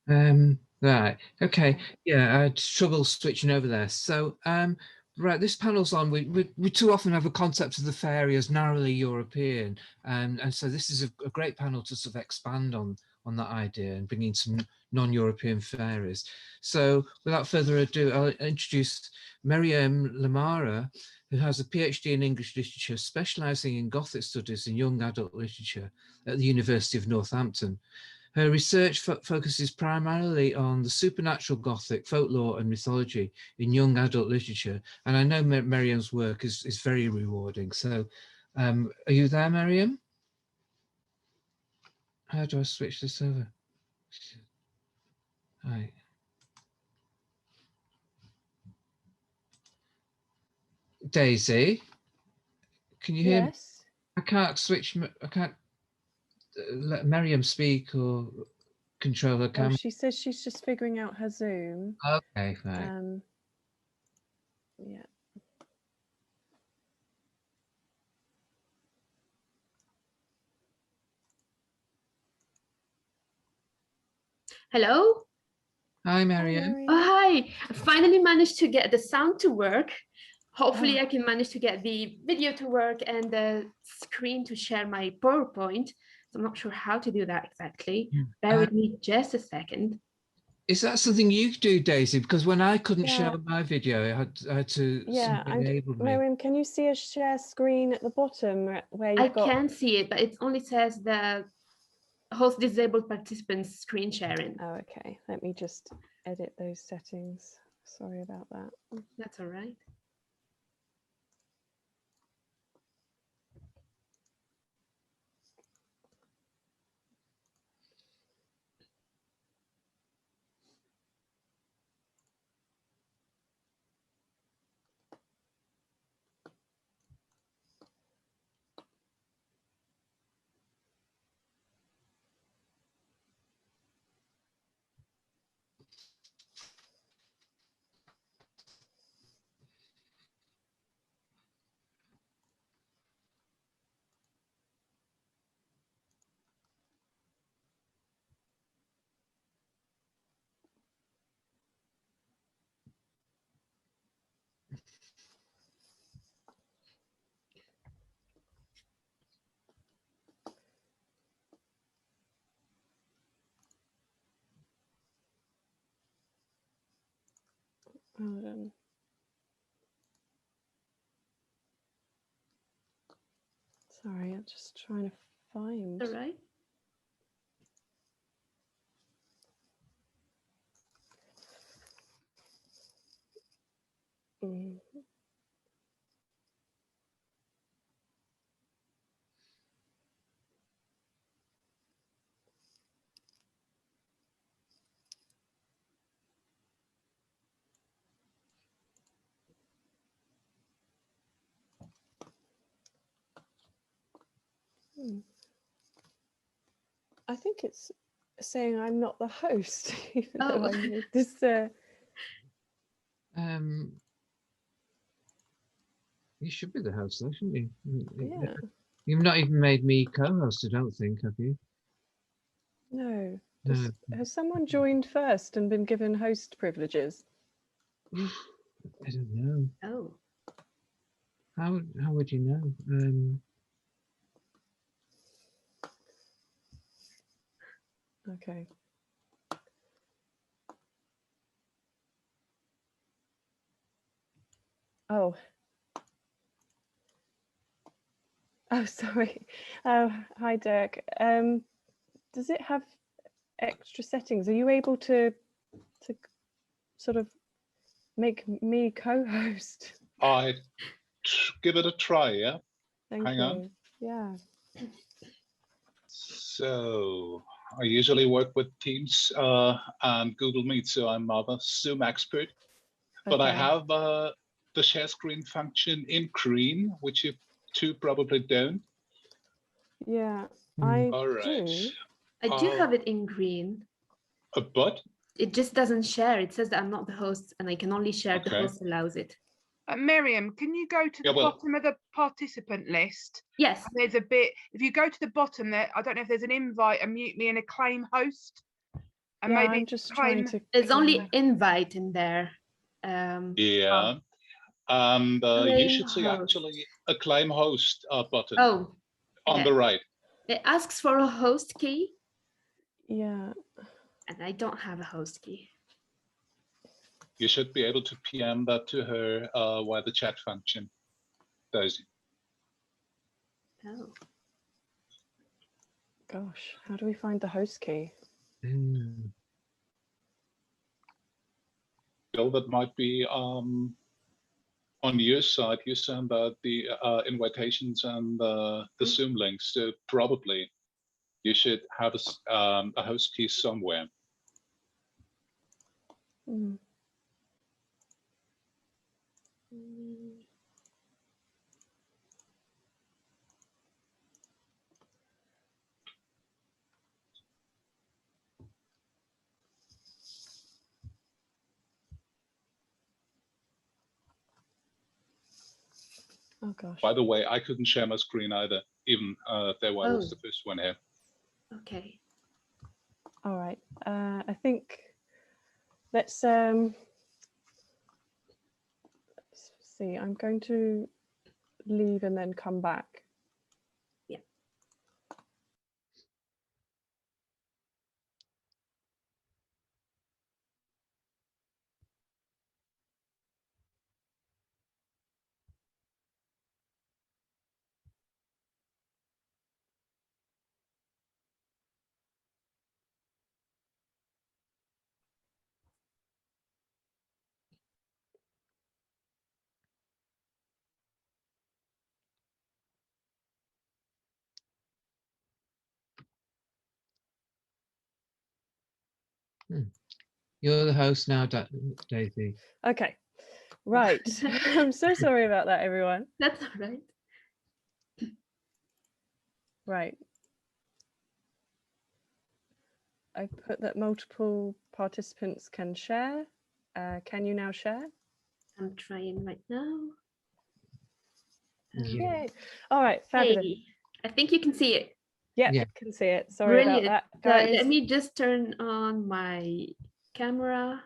Right. Okay. Yeah, I had trouble switching over there. So, right, this panel's on. We too often have a concept of the fairy as narrowly European, and so this is a great panel to sort of expand on that idea and bring in some non-European fairies. So, without further ado, I'll introduce Miriam Lamara, who has a PhD in English literature, specialising in Gothic studies and young adult literature at the University of Northampton. Her research focuses primarily on the supernatural Gothic folklore and mythology in young adult literature. And I know Miriam's work is very rewarding. So are you there, Miriam? How do I switch this over? Hi. Daisy, can you hear me? Yes. I can't switch, I can't let Miriam speak or control her camera. Oh, she says she's just figuring out her Zoom. Okay, right. Yeah. Hello? Hi, Miriam. Hi, Miriam. Oh, hi. I finally managed to get the sound to work. Hopefully Oh. I can manage to get the video to work and the screen to share my PowerPoint. So I'm not sure how to do that exactly. Bear with me just a second. Is that something you do, Daisy? Because when I couldn't Yeah. share my video, I had to enable me. Miriam, can you see a share screen at the bottom where you've got... I can see it, but it only says the host disabled participants screen sharing. Oh, okay. Let me just edit those settings. Sorry about that. That's all right. Hold on. Sorry, I'm just trying to find. All right. I think it's saying I'm not the host. Even Oh. though I made this. You should be the host, though, shouldn't you? Yeah. You've not even made me co-host, I don't think, have you? No. No. Has someone joined first and been given host privileges? I don't know. Oh. How would you know? Okay. Oh. Oh, sorry. Oh, hi, Dirk. Does it have extra settings? Are you able to sort of make me co-host? I'd give it a try, yeah? Hang on. Yeah. So I usually work with Teams and Google Meet, so I'm not a Zoom expert. But I have the share screen function in green, which you two probably don't. Yeah, I All right. do. I do have it in green. But? It just doesn't share. It says that I'm not the host and I can only share if the host allows it. Miriam, can you go to the bottom of the participant list? Yes. And there's a bit, if you go to the bottom there, I don't know if there's an invite, a mute me and a claim host. And Yeah, maybe I'm just trying claim. to. There's claim- only invite in there. Yeah. And you Claim should see host. actually a claim host button Oh, on yeah. the right. It asks for a host key, Yeah. and I don't have a host key. You should be able to PM that to her via the chat function, Daisy. Oh. Gosh, how do we find the host key? Bill, that might be on your side. You send out the invitations and the Zoom links. So probably you should have a host key somewhere. Mm. Oh gosh. By the way, I couldn't share my screen either, even though I was the first one here. Okay. All right. I think let's see. I'm going to leave and then come back. Yeah. You're the host now, Daisy. Okay. Right. I'm so sorry about that, everyone. That's all right. Right. I put that multiple participants can share. Can you now share? I'm trying right now. Yeah. Yay. All right, fabulous. Hey, I think you can see it. Yeah, Yeah. can see it. Sorry Brilliant. about that, guys. Let me just turn on my camera.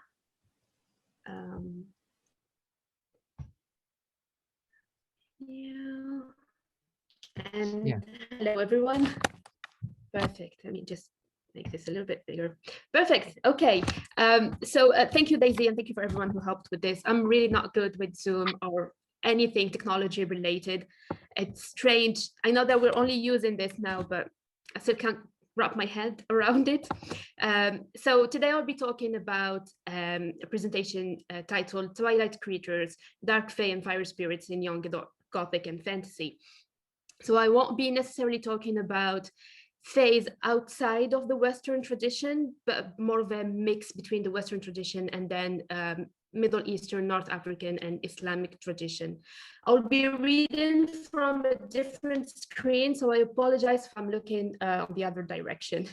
Yeah. And Yeah. hello, everyone. Perfect. Let me just make this a little bit bigger. Perfect. Okay. So thank you, Daisy, and thank you for everyone who helped with this. I'm really not good with Zoom or anything technology related. It's strange. I know that we're only using this now, but I still can't wrap my head around it. So today I'll be talking about a presentation titled Twilight Creatures, Dark Fae and Fire Spirits in Young Adult Gothic and Fantasy. So I won't be necessarily talking about fays outside of the Western tradition, but more of a mix between the Western tradition and then Middle Eastern, North African, and Islamic tradition. I'll be reading from a different screen, so I apologize if I'm looking the other direction.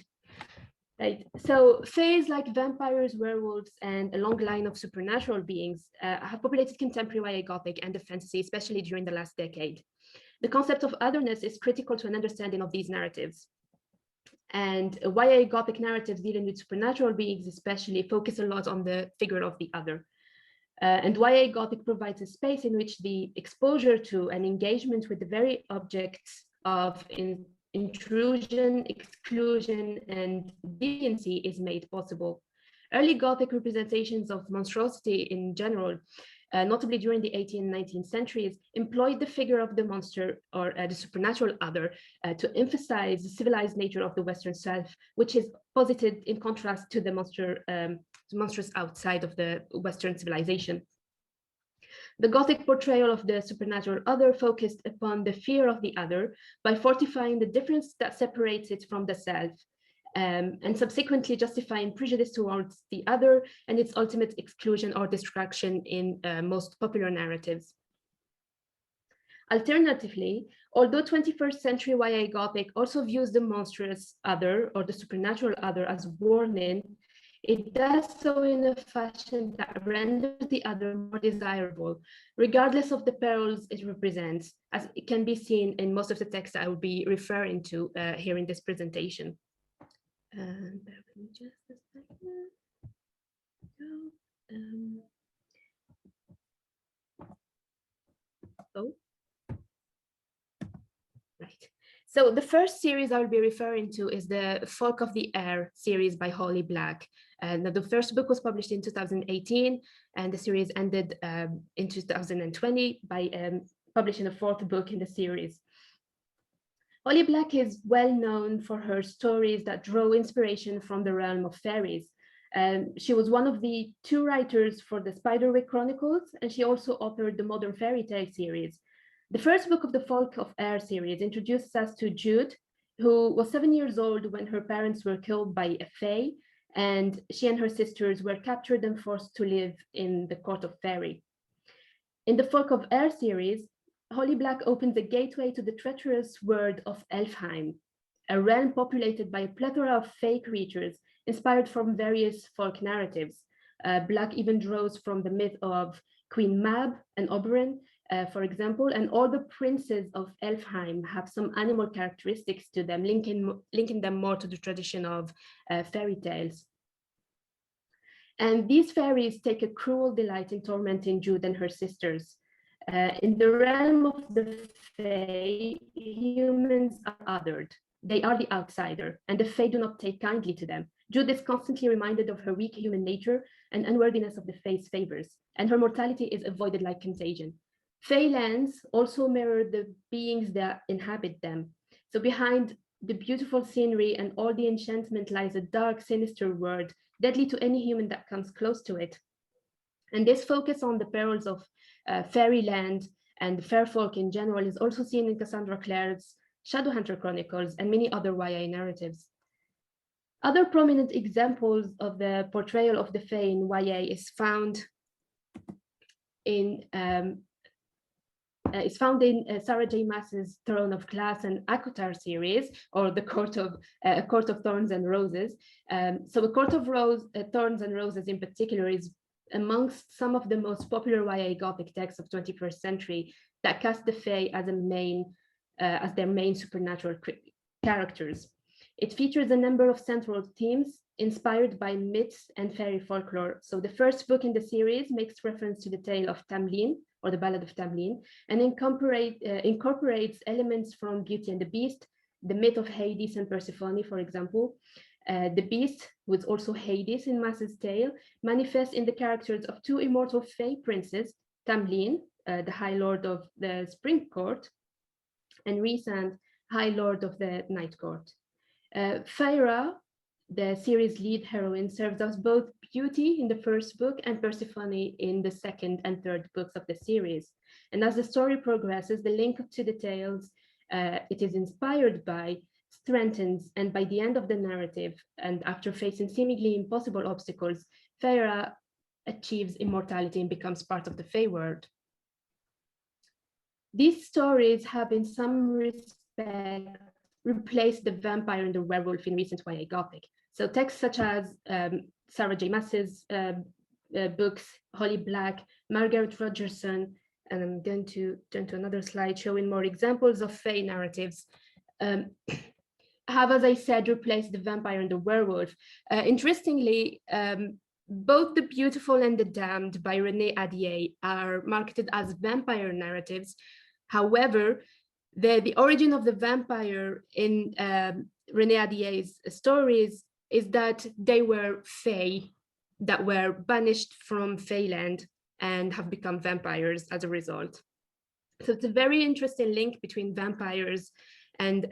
Right. So fays like vampires, werewolves, and a long line of supernatural beings have populated contemporary YA Gothic and the fantasy, especially during the last decade. The concept of otherness is critical to an understanding of these narratives. And YA Gothic narratives dealing with supernatural beings especially focus a lot on the figure of the other. And YA Gothic provides a space in which the exposure to and engagement with the very objects of intrusion, exclusion, and deviancy is made possible. Early Gothic representations of monstrosity in general, notably during the 18th and 19th centuries, employed the figure of the monster or the supernatural other to emphasize the civilized nature of the Western self, which is posited in contrast to the monstrous outside of the Western civilization. The Gothic portrayal of the supernatural other focused upon the fear of the other by fortifying the difference that separates it from the self, and subsequently justifying prejudice towards the other and its ultimate exclusion or destruction in most popular narratives. Alternatively, although 21st century YA Gothic also views the monstrous other or the supernatural other as warning, it does so in a fashion that renders the other more desirable, regardless of the perils it represents, as it can be seen in most of the texts I will be referring to here in this presentation. Bear with me just a second. Oh, right. So the first series I'll be referring to is the Folk of the Air series by Holly Black. And the first book was published in 2018, and the series ended in 2020 by publishing a fourth book in the series. Holly Black is well known for her stories that draw inspiration from the realm of fairies. She was one of the 2 writers for the Spiderwick Chronicles, and she also authored the Modern Fairy Tale series. The first book of the Folk of Air series introduces us to Jude, who was 7 years old when her parents were killed by a fae, and she and her sisters were captured and forced to live in the court of fairy. In the Folk of Air series, Holly Black opens a gateway to the treacherous world of Elfheim, a realm populated by a plethora of fae creatures inspired from various folk narratives. Black even draws from the myth of Queen Mab and Oberyn, for example, and all the princes of Elfheim have some animal characteristics to them, linking them more to the tradition of fairy tales. And these fairies take a cruel delight in tormenting Jude and her sisters. In the realm of the fae, humans are othered. They are the outsider, and the fae do not take kindly to them. Jude is constantly reminded of her weak human nature and unworthiness of the fae's favors, and her mortality is avoided like contagion. Fae lands also mirror the beings that inhabit them. So behind the beautiful scenery and all the enchantment lies a dark, sinister world, deadly to any human that comes close to it. And this focus on the perils of fairyland and fair folk in general is also seen in Cassandra Clare's Shadowhunter Chronicles and many other YA narratives. Other prominent examples of the portrayal of the fae in YA is found in Sarah J. Maas's Throne of Glass and Akotar series, or the Court of Thorns and Roses. So a Court of Thorns and Roses in particular is amongst some of the most popular YA Gothic texts of 21st century that cast the fae as their main supernatural characters. It features a number of central themes inspired by myths and fairy folklore. So the first book in the series makes reference to the tale of Tamlin, or the Ballad of Tamlin, and incorporates elements from Beauty and the Beast, the myth of Hades and Persephone, for example. The Beast, who is also Hades in Maas's tale, manifests in the characters of 2 immortal fae princes, Tamlin, the High Lord of the Spring Court, and Rhysand, High Lord of the Night Court. Feyre, the series lead heroine, serves as both Beauty in the first book and Persephone in the second and third books of the series. And as the story progresses, the link to the tales it is inspired by strengthens, and by the end of the narrative, and after facing seemingly impossible obstacles, Feyre achieves immortality and becomes part of the Fae world. These stories have in some respect replaced the vampire and the werewolf in recent YA Gothic. So texts such as Sarah J. Maas's books, Holly Black, Margaret Rogerson, and I'm going to turn to another slide showing more examples of Fae narratives, have, as I said, replaced the vampire and the werewolf. Interestingly, both The Beautiful and the Damned by Renée Ahdieh are marketed as vampire narratives. However, the origin of the vampire in Renée Ahdieh's stories is that they were fae that were banished from Feyland and have become vampires as a result. So it's a very interesting link between vampires and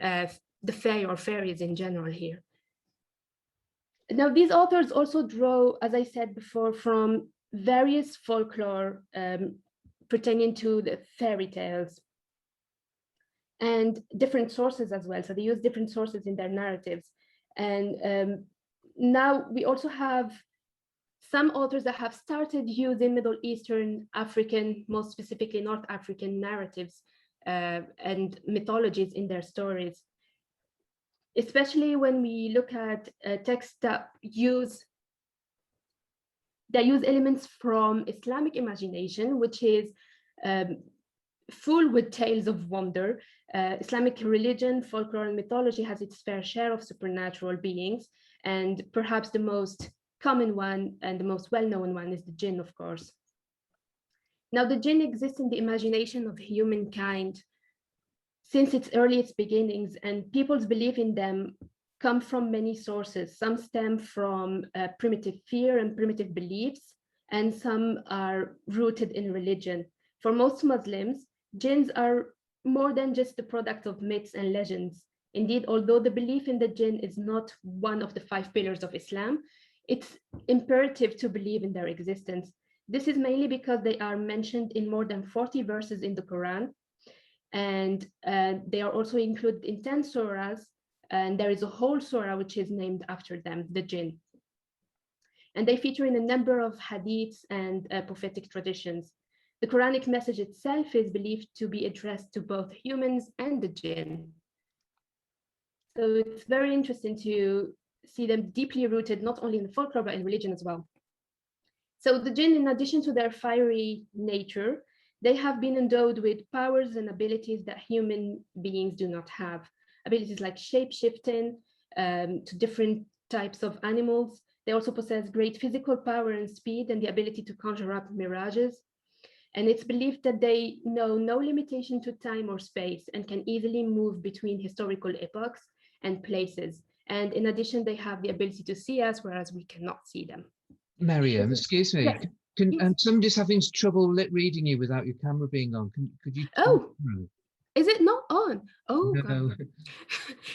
the fae or fairies in general here. Now, these authors also draw, as I said before, from various folklore pertaining to the fairy tales and different sources as well. So they use different sources in their narratives. And now we also have some authors that have started using Middle Eastern, African, most specifically North African narratives and mythologies in their stories, especially when we look at texts that use elements from Islamic imagination, which is full with tales of wonder. Islamic religion, folklore, and mythology has its fair share of supernatural beings, and perhaps the most common one and the most well-known one is the jinn, of course. Now, the jinn exists in the imagination of humankind since its earliest beginnings, and people's belief in them come from many sources. Some stem from primitive fear and primitive beliefs, and some are rooted in religion. For most Muslims, jinns are more than just the product of myths and legends. Indeed, although the belief in the jinn is not one of the 5 pillars of Islam, it's imperative to believe in their existence. This is mainly because they are mentioned in more than 40 verses in the Quran, and they are also included in 10 surahs, and there is a whole surah which is named after them, the jinn. And they feature in a number of hadiths and prophetic traditions. The Quranic message itself is believed to be addressed to both humans and the jinn. So it's very interesting to see them deeply rooted, not only in the folklore, but in religion as well. So the jinn, in addition to their fiery nature, they have been endowed with powers and abilities that human beings do not have. Abilities like shape-shifting to different types of animals. They also possess great physical power and speed and the ability to conjure up mirages. And it's believed that they know no limitation to time or space and can easily move between historical epochs and places. And in addition, they have the ability to see us, whereas we cannot see them. Miriam, excuse me. Yes. And somebody's having trouble reading you without your camera being on. Could you? Oh, is it not on? Oh, no. God.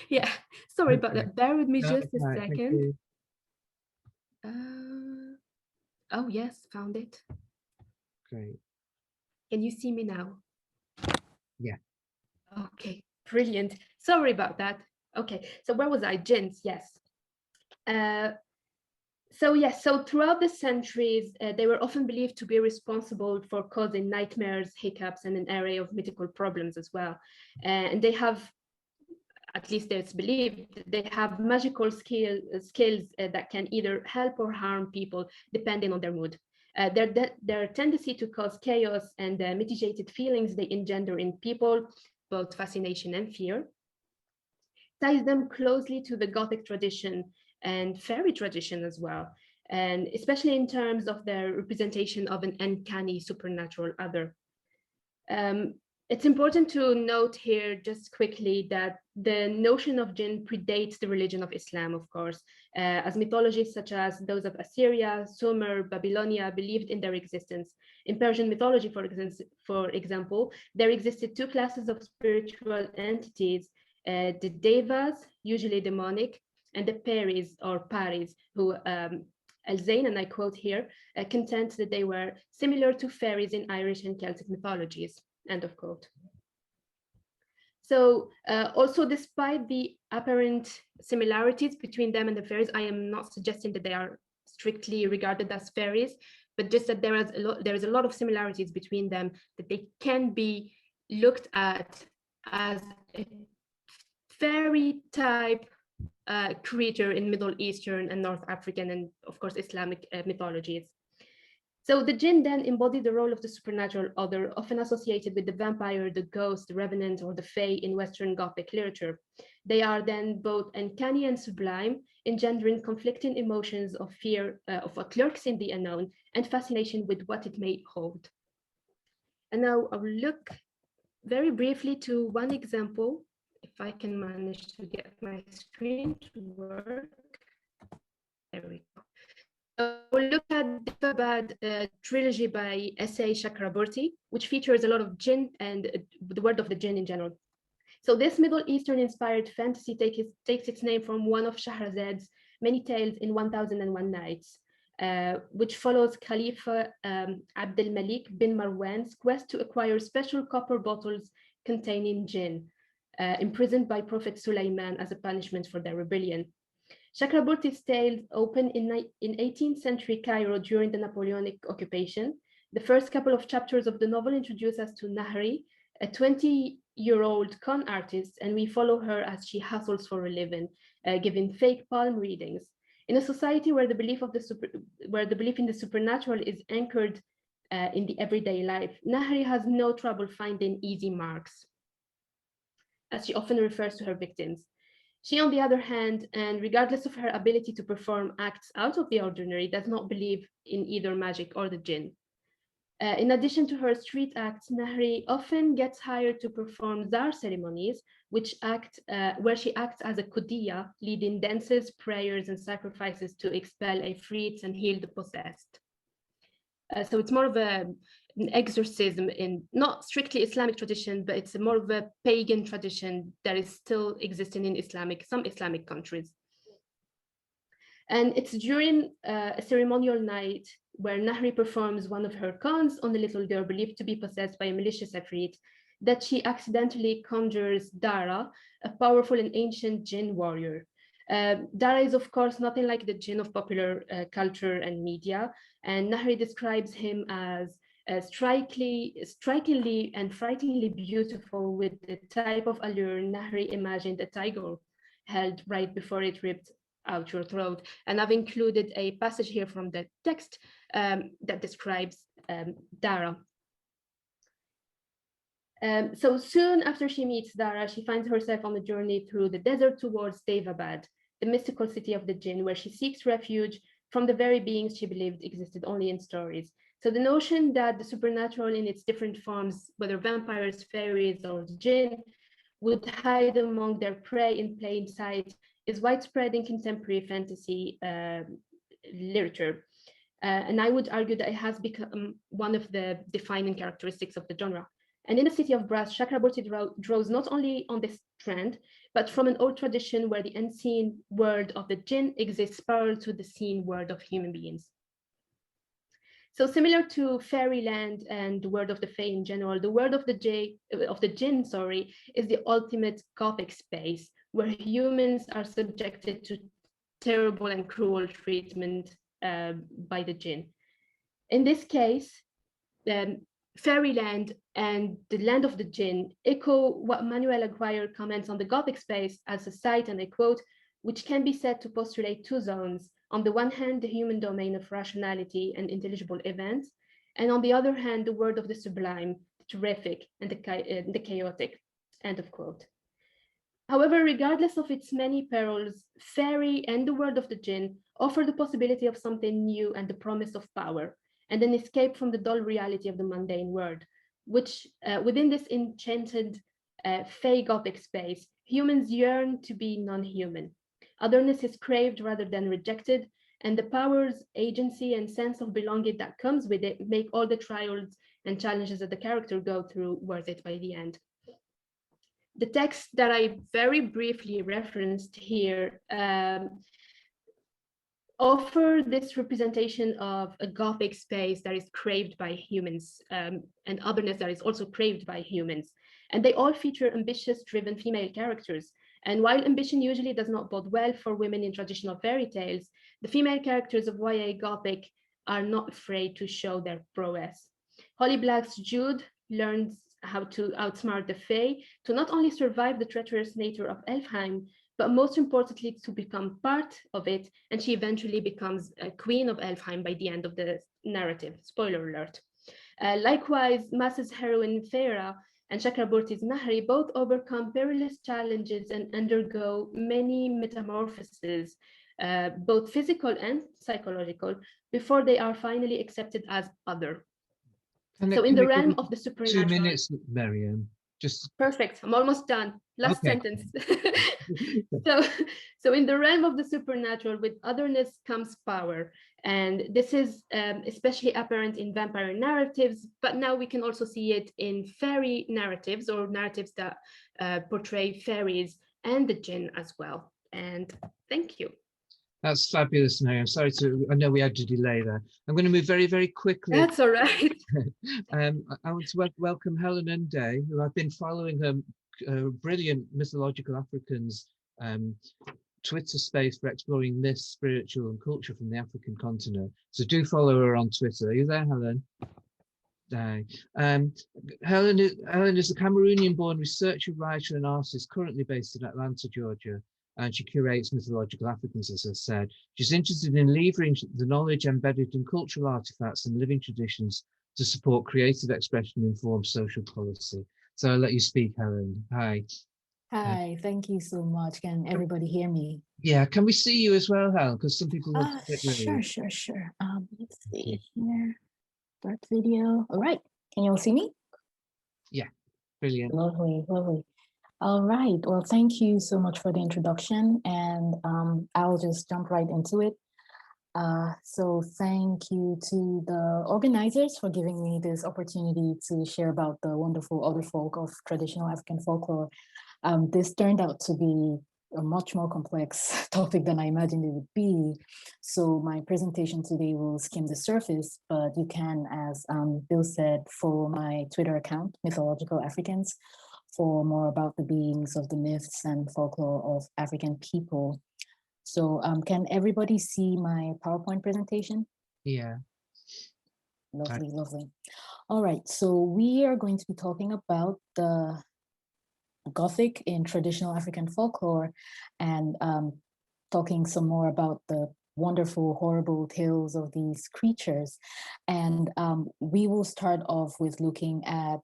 Yeah, sorry about that. Bear with me just a Right, second. Oh, yes, found it. Great. Can you see me now? Yeah. Okay, brilliant. Sorry about that. Okay, so where was I? Jinns, yes. So throughout the centuries, they were often believed to be responsible for causing nightmares, hiccups, and an array of mythical problems as well. And they have, at least it's believed, they have magical skills that can either help or harm people depending on their mood. Their tendency to cause chaos and the mitigated feelings they engender in people, both fascination and fear, ties them closely to the Gothic tradition and fairy tradition as well, and especially in terms of their representation of an uncanny supernatural other. It's important to note here just quickly that the notion of jinn predates the religion of Islam, of course, as mythologies such as those of Assyria, Sumer, Babylonia believed in their existence. In Persian mythology, for example, there existed 2 classes of spiritual entities, the devas, usually demonic, and the peris or paris, who Al-Zayn, and I quote here, contend that they were similar to fairies in Irish and Celtic mythologies. End of quote. So also, despite the apparent similarities between them and the fairies, I am not suggesting that they are strictly regarded as fairies, but just that there is a lot of similarities between them, that they can be looked at as a fairy type creature in Middle Eastern and North African and, of course, Islamic mythologies. So the jinn then embody the role of the supernatural other, often associated with the vampire, the ghost, the revenant, or the fae in Western Gothic literature. They are then both uncanny and sublime, engendering conflicting emotions of fear of what lurks in the unknown and fascination with what it may hold. And now I'll look very briefly to one example, if I can manage to get my screen to work. There we go. We'll look at the Ifabad trilogy by S.A. Chakraborty, which features a lot of jinn and the word of the jinn in general. So this Middle Eastern inspired fantasy takes its name from one of Shahrazad's many tales in 1001 Nights, which follows Khalifa Abd al-Malik bin Marwan's quest to acquire special copper bottles containing jinn, imprisoned by Prophet Sulaiman as a punishment for their rebellion. Chakraborty's tales open in 18th century Cairo during the Napoleonic occupation. The first couple of chapters of the novel introduce us to Nahri, a 20-year-old con artist, and we follow her as she hustles for a living, giving fake palm readings. In a society where the belief in the supernatural is anchored in the everyday life, Nahri has no trouble finding easy marks, as she often refers to her victims. She, on the other hand, and regardless of her ability to perform acts out of the ordinary, does not believe in either magic or the jinn. In addition to her street acts, Nahri often gets hired to perform zar ceremonies, where she acts as a kudiya, leading dances, prayers, and sacrifices to expel ifrits and heal the possessed. So it's more of an exorcism in not strictly Islamic tradition, but it's more of a pagan tradition that is still existing in some Islamic countries. And it's during a ceremonial night where Nahri performs one of her cons on a little girl believed to be possessed by a malicious ifrit that she accidentally conjures Dara, a powerful and ancient jinn warrior. Dara is, of course, nothing like the jinn of popular culture and media, and Nahri describes him as strikingly and frighteningly beautiful, with the type of allure Nahri imagined a tiger held right before it ripped out your throat. And I've included a passage here from the text that describes Dara. So soon after she meets Dara, she finds herself on a journey through the desert towards Devabad, the mystical city of the jinn, where she seeks refuge from the very beings she believed existed only in stories. So the notion that the supernatural in its different forms, whether vampires, fairies, or the jinn, would hide among their prey in plain sight is widespread in contemporary fantasy literature. And I would argue that it has become one of the defining characteristics of the genre. And in the City of Brass, Chakraborty draws not only on this trend, but from an old tradition where the unseen world of the jinn exists parallel to the seen world of human beings. So similar to fairyland and the world of the fae in general, the world of the jinn, is the ultimate Gothic space where humans are subjected to terrible and cruel treatment by the jinn. In this case, fairyland and the land of the jinn echo what Manuel Aguirre comments on the Gothic space as a site, and I quote, which can be said to postulate two zones. On the one hand, the human domain of rationality and intelligible events, and on the other hand, the world of the sublime, the terrific, and the chaotic, end of quote. However, regardless of its many perils, fairy and the world of the jinn offer the possibility of something new and the promise of power, and an escape from the dull reality of the mundane world, which within this enchanted fae Gothic space, humans yearn to be non-human. Otherness is craved rather than rejected, and the powers, agency, and sense of belonging that comes with it make all the trials and challenges that the character go through worth it by the end. The text that I very briefly referenced here offer this representation of a Gothic space that is craved by humans and otherness that is also craved by humans. And they all feature ambitious, driven female characters. And while ambition usually does not bode well for women in traditional fairy tales, the female characters of YA Gothic are not afraid to show their prowess. Holly Black's Jude learns how to outsmart the Fae to not only survive the treacherous nature of Elfheim, but most importantly, to become part of it, and she eventually becomes a queen of Elfheim by the end of the narrative. Spoiler alert. Likewise, Mass's heroine Feyre and Chakraborty's Nahri both overcome perilous challenges and undergo many metamorphoses, both physical and psychological, before they are finally accepted as other. So in the realm of the supernatural. 2 minutes, Miriam. Just perfect. I'm almost done. Last okay. Sentence. So in the realm of the supernatural, with otherness comes power. And this is especially apparent in vampire narratives, but now we can also see it in fairy narratives, or narratives that portray fairies and the jinn as well. And thank you. That's fabulous, Miriam. Sorry I know we had to delay there. I'm going to move very, very quickly. That's all right. I want to welcome Helen Unday, who I've been following her brilliant Mythological Africans Twitter space for exploring myths, spiritual and culture from the African continent. So do follow her on Twitter. Are you there, Helen? Hi. Helen is a Cameroonian-born researcher, writer and artist currently based in Atlanta, Georgia. And she curates Mythological Africans, as I said. She's interested in leveraging the knowledge embedded in cultural artifacts and living traditions to support creative expression and inform social policy. So I'll let you speak, Helen. Hi. Hi, thank you so much. Can everybody hear me? Yeah, can we see you as well, Helen? Because some people look a bit Sure, rude. sure. Let's see here. Start video. All right. Can you all see me? Yeah, brilliant. Lovely, lovely. All right. Well, thank you so much for the introduction, and I'll just jump right into it. So thank you to the organizers for giving me this opportunity to share about the wonderful other folk of traditional African folklore. This turned out to be a much more complex topic than I imagined it would be. So my presentation today will skim the surface, but you can, as Bill said, follow my Twitter account, Mythological Africans, for more about the beings of the myths and folklore of African people. So can everybody see my PowerPoint presentation? Yeah. Lovely, lovely. All right, so we are going to be talking about the Gothic in traditional African folklore and talking some more about the wonderful, horrible tales of these creatures. And we will start off with looking at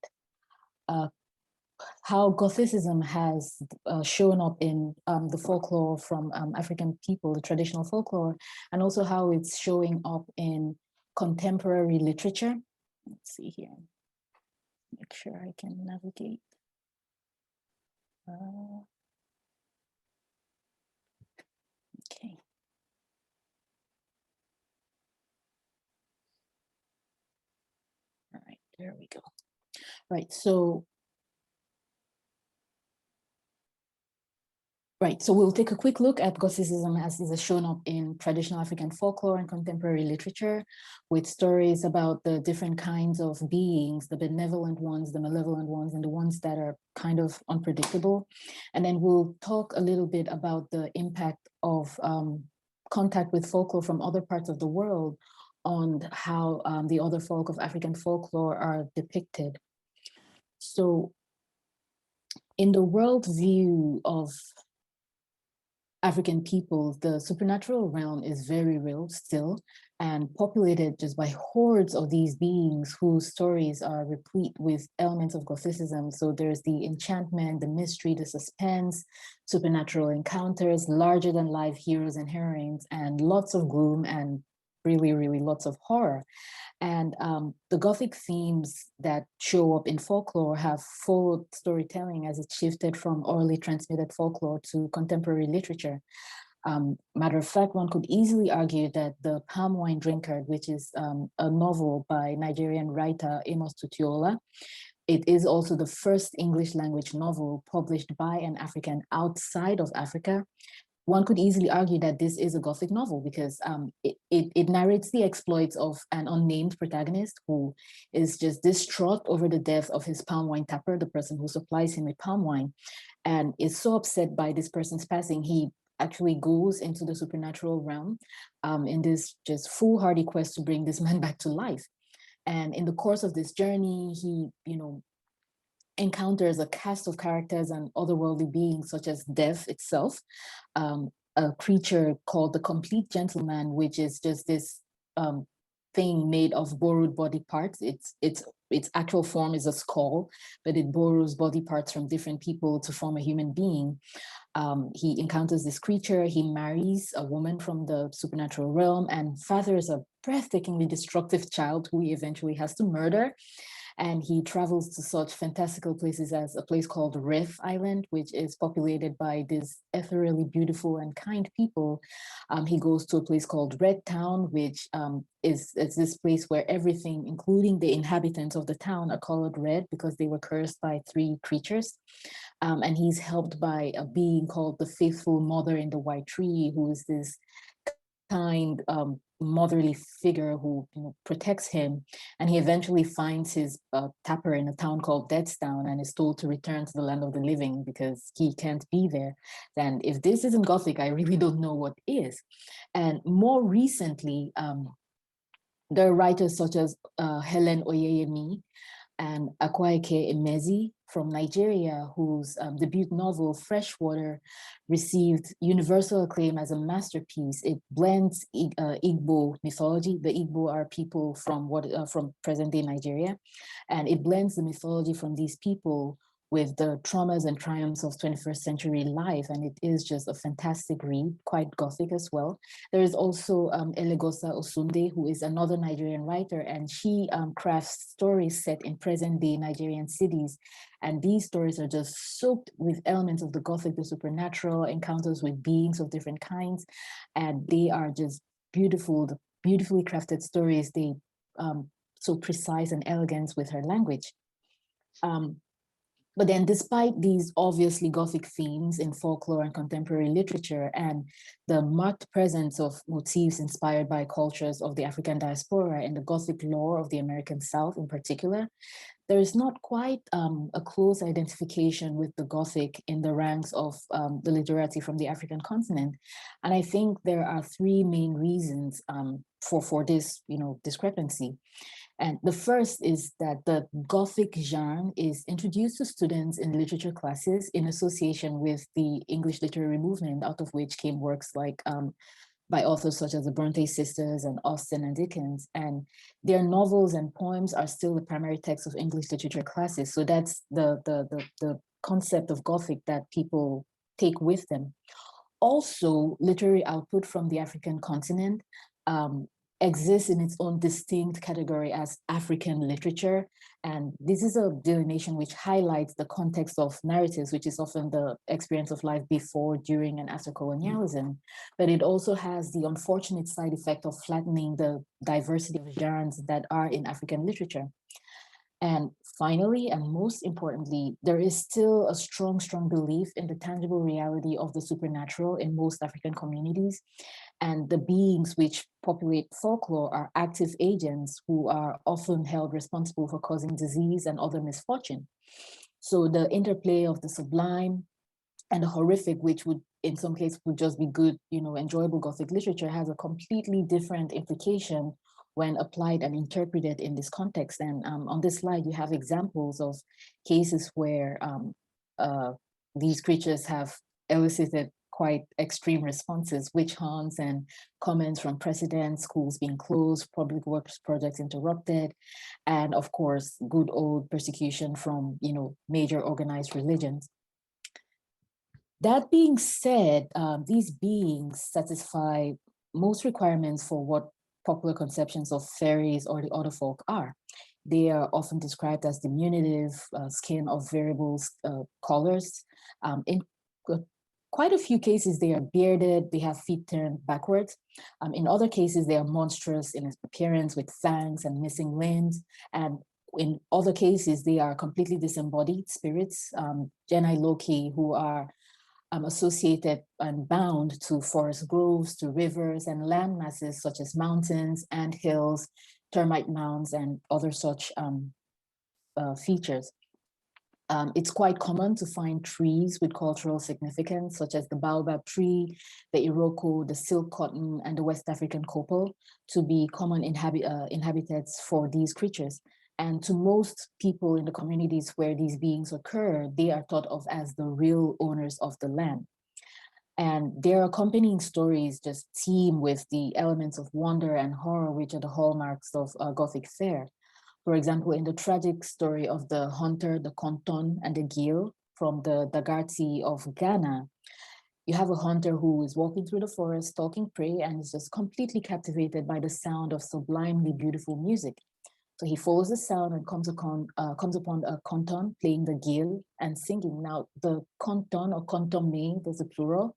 how Gothicism has shown up in the folklore from African people, the traditional folklore, and also how it's showing up in contemporary literature. Let's see here. Make sure I can navigate. Okay. All right, there we go. Right, so we'll take a quick look at Gothicism as is shown up in traditional African folklore and contemporary literature, with stories about the different kinds of beings, the benevolent ones, the malevolent ones, and the ones that are kind of unpredictable. And then we'll talk a little bit about the impact of contact with folklore from other parts of the world on how the other folk of African folklore are depicted. So in the worldview of African people, the supernatural realm is very real still and populated just by hordes of these beings whose stories are replete with elements of Gothicism. So there's the enchantment, the mystery, the suspense, supernatural encounters, larger than life heroes and heroines, and lots of gloom and really, really lots of horror. And the Gothic themes that show up in folklore have followed storytelling as it shifted from orally transmitted folklore to contemporary literature. Matter of fact, one could easily argue that The Palm Wine Drinker, which is a novel by Nigerian writer Amos Tutuola, it is also the first English language novel published by an African outside of Africa. One could easily argue that this is a Gothic novel because it narrates the exploits of an unnamed protagonist who is just distraught over the death of his palm wine tapper, the person who supplies him with palm wine, and is so upset by this person's passing, he actually goes into the supernatural realm in this just foolhardy quest to bring this man back to life. And in the course of this journey, he, encounters a cast of characters and otherworldly beings such as death itself, a creature called the Complete Gentleman, which is just this thing made of borrowed body parts. Its actual form is a skull, but it borrows body parts from different people to form a human being. He encounters this creature, he marries a woman from the supernatural realm and fathers a breathtakingly destructive child who he eventually has to murder. And he travels to such fantastical places as a place called Riff Island, which is populated by these ethereally beautiful and kind people. He goes to a place called Red Town, which is this place where everything, including the inhabitants of the town, are colored red because they were cursed by 3 creatures. And he's helped by a being called the Faithful Mother in the White Tree, who is this kind motherly figure who protects him, and he eventually finds his tapper in a town called Deadstown and is told to return to the land of the living because he can't be there. And if this isn't Gothic, I really don't know what is. And more recently, there are writers such as Helen Oyeyemi and Akwaeke Emezi from Nigeria, whose debut novel, Freshwater, received universal acclaim as a masterpiece. It blends Igbo mythology. The Igbo are people from present-day Nigeria, and it blends the mythology from these people with the traumas and triumphs of 21st century life. And it is just a fantastic read, quite Gothic as well. There is also Elegosa Osunde, who is another Nigerian writer, and she crafts stories set in present day Nigerian cities. And these stories are just soaked with elements of the Gothic, the supernatural, encounters with beings of different kinds. And they are just beautiful, beautifully crafted stories. They so precise and elegant with her language. But then despite these obviously Gothic themes in folklore and contemporary literature and the marked presence of motifs inspired by cultures of the African diaspora and the Gothic lore of the American South in particular, there is not quite a close identification with the Gothic in the ranks of the literati from the African continent. And I think there are three main reasons for this, discrepancy. And the first is that the Gothic genre is introduced to students in literature classes in association with the English literary movement, out of which came works like by authors such as the Bronte sisters and Austen and Dickens. And their novels and poems are still the primary text of English literature classes. So that's the concept of Gothic that people take with them. Also, literary output from the African continent exists in its own distinct category as African literature. And this is a delineation which highlights the context of narratives, which is often the experience of life before, during, and after colonialism. But it also has the unfortunate side effect of flattening the diversity of genres that are in African literature. And finally, and most importantly, there is still a strong belief in the tangible reality of the supernatural in most African communities. And the beings which populate folklore are active agents who are often held responsible for causing disease and other misfortune. So the interplay of the sublime and the horrific, which would in some cases would just be good, enjoyable Gothic literature, has a completely different implication when applied and interpreted in this context. And on this slide, you have examples of cases where these creatures have elicited quite extreme responses: witch hunts and comments from presidents, schools being closed, public works projects interrupted, and of course, good old persecution from, major organized religions. That being said, these beings satisfy most requirements for what popular conceptions of fairies or the other folk are. They are often described as diminutive, skin of variable colors. In quite a few cases, they are bearded, they have feet turned backwards. In other cases, they are monstrous in appearance with fangs and missing limbs. And in other cases, they are completely disembodied spirits, Genii Loki, who are associated and bound to forest groves, to rivers and land masses such as mountains and hills, termite mounds, and other such features. It's quite common to find trees with cultural significance, such as the baobab tree, the iroko, the silk cotton, and the West African copal, to be common habitats for these creatures. And to most people in the communities where these beings occur, they are thought of as the real owners of the land. And their accompanying stories just teem with the elements of wonder and horror, which are the hallmarks of Gothic fare. For example, in the tragic story of the hunter, the Konton, and the Gil from the Dagarti of Ghana, you have a hunter who is walking through the forest, stalking prey, and is just completely captivated by the sound of sublimely beautiful music. So he follows the sound and comes upon a Konton playing the Gil and singing. Now, the Konton or Kontome, there's a plural,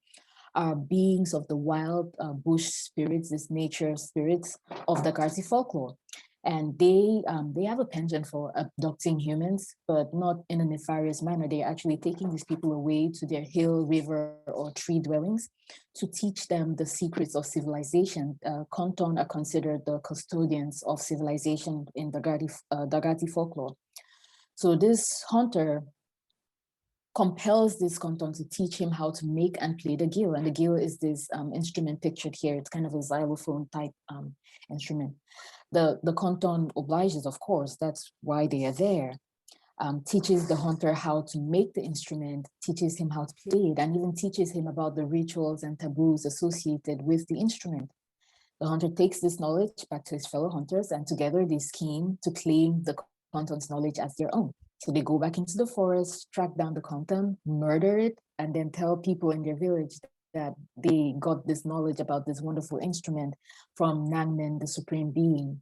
are beings of the wild bush spirits, these nature spirits of the Garsi folklore. And they have a penchant for abducting humans, but not in a nefarious manner. They're actually taking these people away to their hill, river, or tree dwellings to teach them the secrets of civilization. Konton are considered the custodians of civilization in the Dagati folklore. So this hunter compels this Konton to teach him how to make and play the gil. And the gil is this instrument pictured here. It's kind of a xylophone type instrument. The Konton obliges, of course, that's why they are there. Teaches the hunter how to make the instrument, teaches him how to play it, and even teaches him about the rituals and taboos associated with the instrument. The hunter takes this knowledge back to his fellow hunters, and together they scheme to claim the Konton's knowledge as their own. So they go back into the forest, track down the Kontam, murder it, and then tell people in their village that they got this knowledge about this wonderful instrument from Nangmen, the supreme being,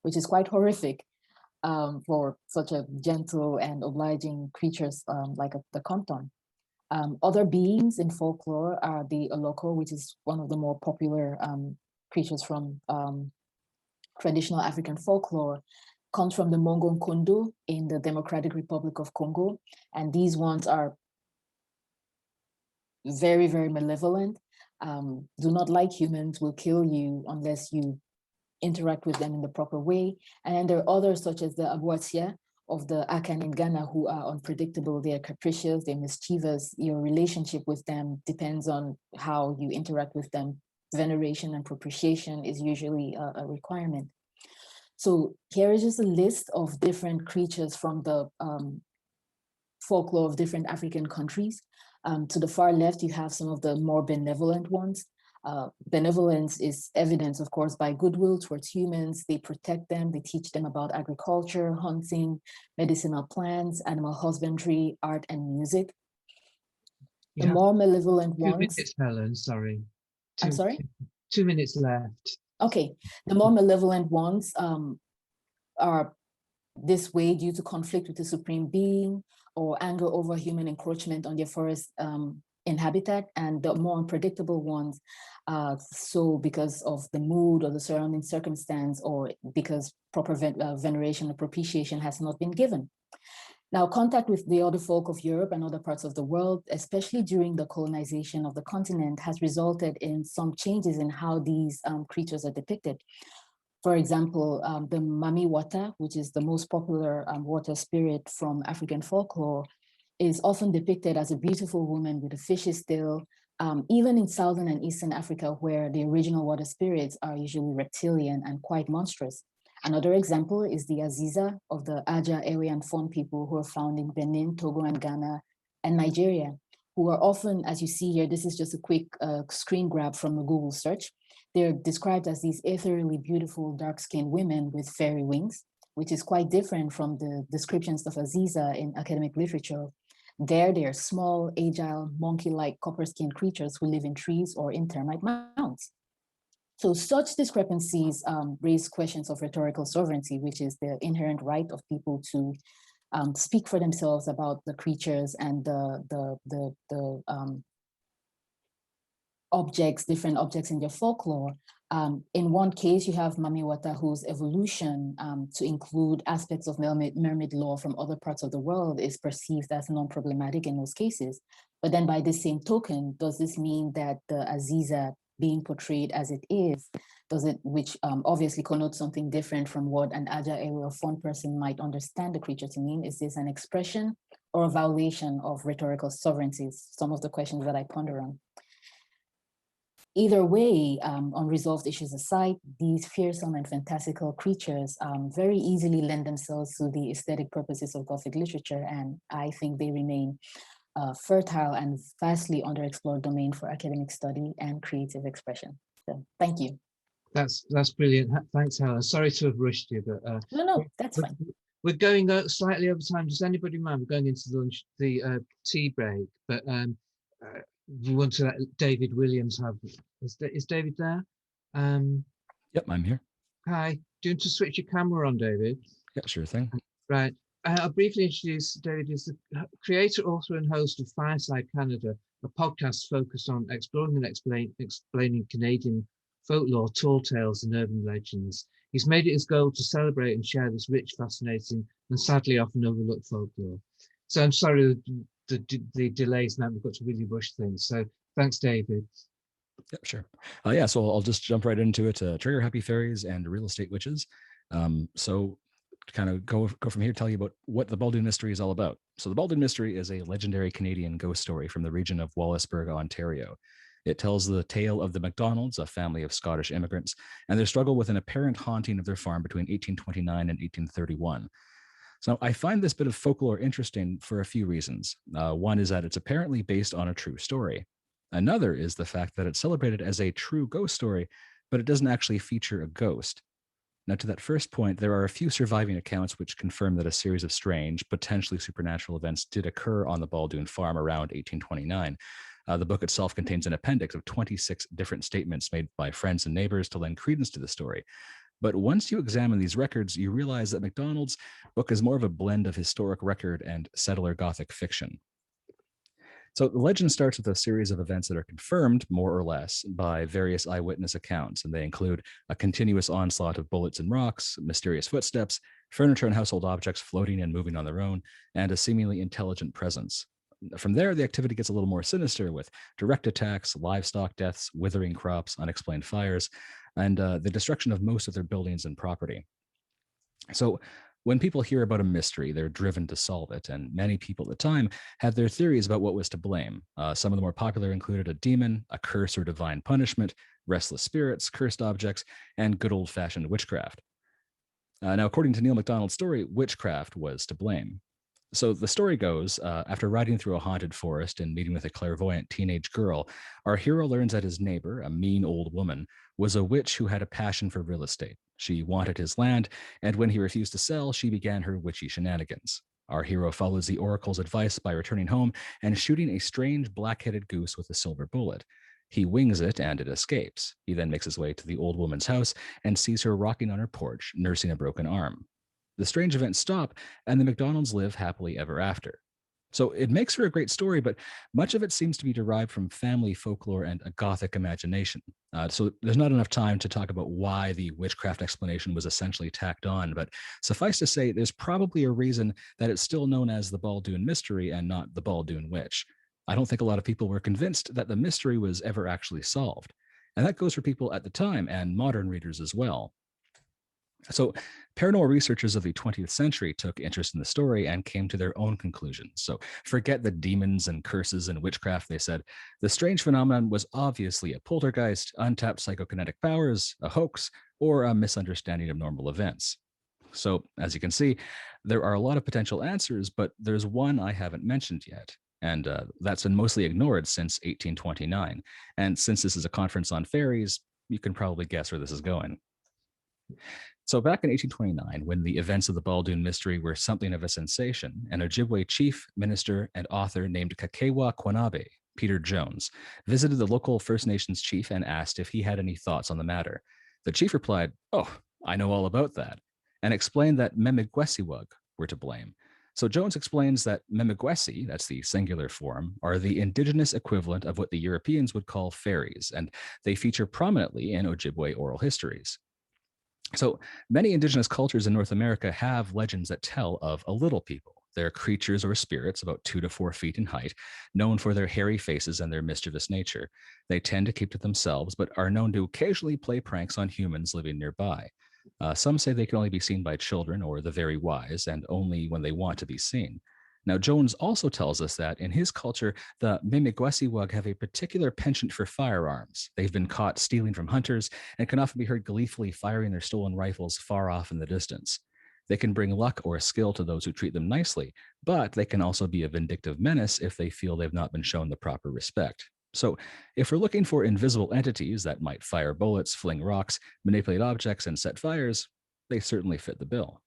which is quite horrific for such a gentle and obliging creatures like the Kontam. Other beings in folklore are the Oloko, which is one of the more popular creatures from traditional African folklore, comes from the Mongon Kondo in the Democratic Republic of Congo. And these ones are very, very malevolent, do not like humans, will kill you unless you interact with them in the proper way. And then there are others such as the Abuatia of the Akan in Ghana who are unpredictable, they're capricious, they're mischievous. Your relationship with them depends on how you interact with them. Veneration and propitiation is usually a requirement. So here is just a list of different creatures from the folklore of different African countries. To the far left, you have some of the more benevolent ones. Benevolence is evidenced, of course, by goodwill towards humans. They protect them, they teach them about agriculture, hunting, medicinal plants, animal husbandry, art, and music. The more malevolent ones. 2 minutes, Helen, sorry. I'm sorry? 2 minutes left. Okay, the more malevolent ones are this way due to conflict with the supreme being or anger over human encroachment on their forest habitat, and the more unpredictable ones, so because of the mood or the surrounding circumstance, or because proper veneration or propitiation has not been given. Now, contact with the other folk of Europe and other parts of the world, especially during the colonization of the continent, has resulted in some changes in how these creatures are depicted. For example, the Mami Wata, which is the most popular water spirit from African folklore, is often depicted as a beautiful woman with a fish's tail, even in Southern and Eastern Africa, where the original water spirits are usually reptilian and quite monstrous. Another example is the Aziza of the Aja area and Fon people who are found in Benin, Togo, and Ghana, and Nigeria, who are often, as you see here, this is just a quick screen grab from a Google search. They're described as these ethereally beautiful dark-skinned women with fairy wings, which is quite different from the descriptions of Aziza in academic literature. There, they are small, agile, monkey-like copper-skinned creatures who live in trees or in termite mounds. So such discrepancies raise questions of rhetorical sovereignty, which is the inherent right of people to speak for themselves about the creatures and the objects, different objects in their folklore. In one case, you have Mami Wata, whose evolution to include aspects of mermaid lore from other parts of the world is perceived as non-problematic in those cases. But then by the same token, does this mean that the Aziza being portrayed as it is, which obviously connotes something different from what an Aja area or Fon person might understand the creature to mean? Is this an expression or a violation of rhetorical sovereignty? Some of the questions that I ponder on. Either way, unresolved issues aside, these fearsome and fantastical creatures very easily lend themselves to the aesthetic purposes of Gothic literature, and I think they remain fertile and vastly underexplored domain for academic study and creative expression. So, thank you. That's brilliant. Thanks, Helen. Sorry to have rushed you, but no, that's fine. We're going slightly over time. Does anybody mind? We're going into the tea break, but we want to let David Williams have. Is David there? Yep, I'm here. Hi. Do you want to switch your camera on, David? Yeah, sure thing. Right. I'll briefly introduce David. Is the creator, author, and host of Fireside Canada, a podcast focused on exploring and explaining Canadian folklore, tall tales, and urban legends. He's made it his goal to celebrate and share this rich, fascinating, and sadly often overlooked folklore. So I'm sorry the delays now. We've got to really rush things. So thanks, David. Yep, sure. Yeah, so I'll just jump right into it. Trigger happy fairies and real estate witches. So to kind of go from here, tell you about what the Baldoon Mystery is all about. So the Baldoon Mystery is a legendary Canadian ghost story from the region of Wallaceburg, Ontario. It tells the tale of the MacDonalds, a family of Scottish immigrants, and their struggle with an apparent haunting of their farm between 1829 and 1831. So I find this bit of folklore interesting for a few reasons. One is that it's apparently based on a true story. Another is the fact that it's celebrated as a true ghost story, but it doesn't actually feature a ghost. Now, to that first point, there are a few surviving accounts which confirm that a series of strange, potentially supernatural events did occur on the Baldoon farm around 1829. The book itself contains an appendix of 26 different statements made by friends and neighbors to lend credence to the story. But once you examine these records, you realize that MacDonald's book is more of a blend of historic record and settler Gothic fiction. So the legend starts with a series of events that are confirmed, more or less, by various eyewitness accounts, and they include a continuous onslaught of bullets and rocks, mysterious footsteps, furniture and household objects floating and moving on their own, and a seemingly intelligent presence. From there, the activity gets a little more sinister with direct attacks, livestock deaths, withering crops, unexplained fires, and the destruction of most of their buildings and property. So when people hear about a mystery, they're driven to solve it, and many people at the time had their theories about what was to blame. Some of the more popular included a demon, a curse or divine punishment, restless spirits, cursed objects, and good old-fashioned witchcraft. Now, according to Neil MacDonald's story, witchcraft was to blame. So the story goes, after riding through a haunted forest and meeting with a clairvoyant teenage girl, our hero learns that his neighbor, a mean old woman, was a witch who had a passion for real estate. She wanted his land, and when he refused to sell, she began her witchy shenanigans. Our hero follows the oracle's advice by returning home and shooting a strange black-headed goose with a silver bullet. He wings it and it escapes. He then makes his way to the old woman's house and sees her rocking on her porch, nursing a broken arm. The strange events stop, and the MacDonalds live happily ever after. So it makes for a great story, but much of it seems to be derived from family folklore and a Gothic imagination. So there's not enough time to talk about why the witchcraft explanation was essentially tacked on, but suffice to say, there's probably a reason that it's still known as the Baldoon Mystery and not the Baldoon Witch. I don't think a lot of people were convinced that the mystery was ever actually solved. And that goes for people at the time and modern readers as well. So paranormal researchers of the 20th century took interest in the story and came to their own conclusions. So forget the demons and curses and witchcraft, they said. The strange phenomenon was obviously a poltergeist, untapped psychokinetic powers, a hoax, or a misunderstanding of normal events. So as you can see, there are a lot of potential answers, but there's one I haven't mentioned yet. And that's been mostly ignored since 1829. And since this is a conference on fairies, you can probably guess where this is going. So back in 1829, when the events of the Baldoon Mystery were something of a sensation, an Ojibwe chief, minister, and author named Kakewa Kwanabe, Peter Jones, visited the local First Nations chief and asked if he had any thoughts on the matter. The chief replied, "Oh, I know all about that," and explained that Memigwesiwug were to blame. So Jones explains that Memigwesi, that's the singular form, are the indigenous equivalent of what the Europeans would call fairies, and they feature prominently in Ojibwe oral histories. So many indigenous cultures in North America have legends that tell of a little people. They're creatures or spirits about 2 to 4 feet in height, known for their hairy faces and their mischievous nature. They tend to keep to themselves, but are known to occasionally play pranks on humans living nearby. Some say they can only be seen by children or the very wise, and only when they want to be seen. Now, Jones also tells us that in his culture, the Memigwesiwug have a particular penchant for firearms. They've been caught stealing from hunters and can often be heard gleefully firing their stolen rifles far off in the distance. They can bring luck or skill to those who treat them nicely, but they can also be a vindictive menace if they feel they've not been shown the proper respect. So if we're looking for invisible entities that might fire bullets, fling rocks, manipulate objects, and set fires, they certainly fit the bill.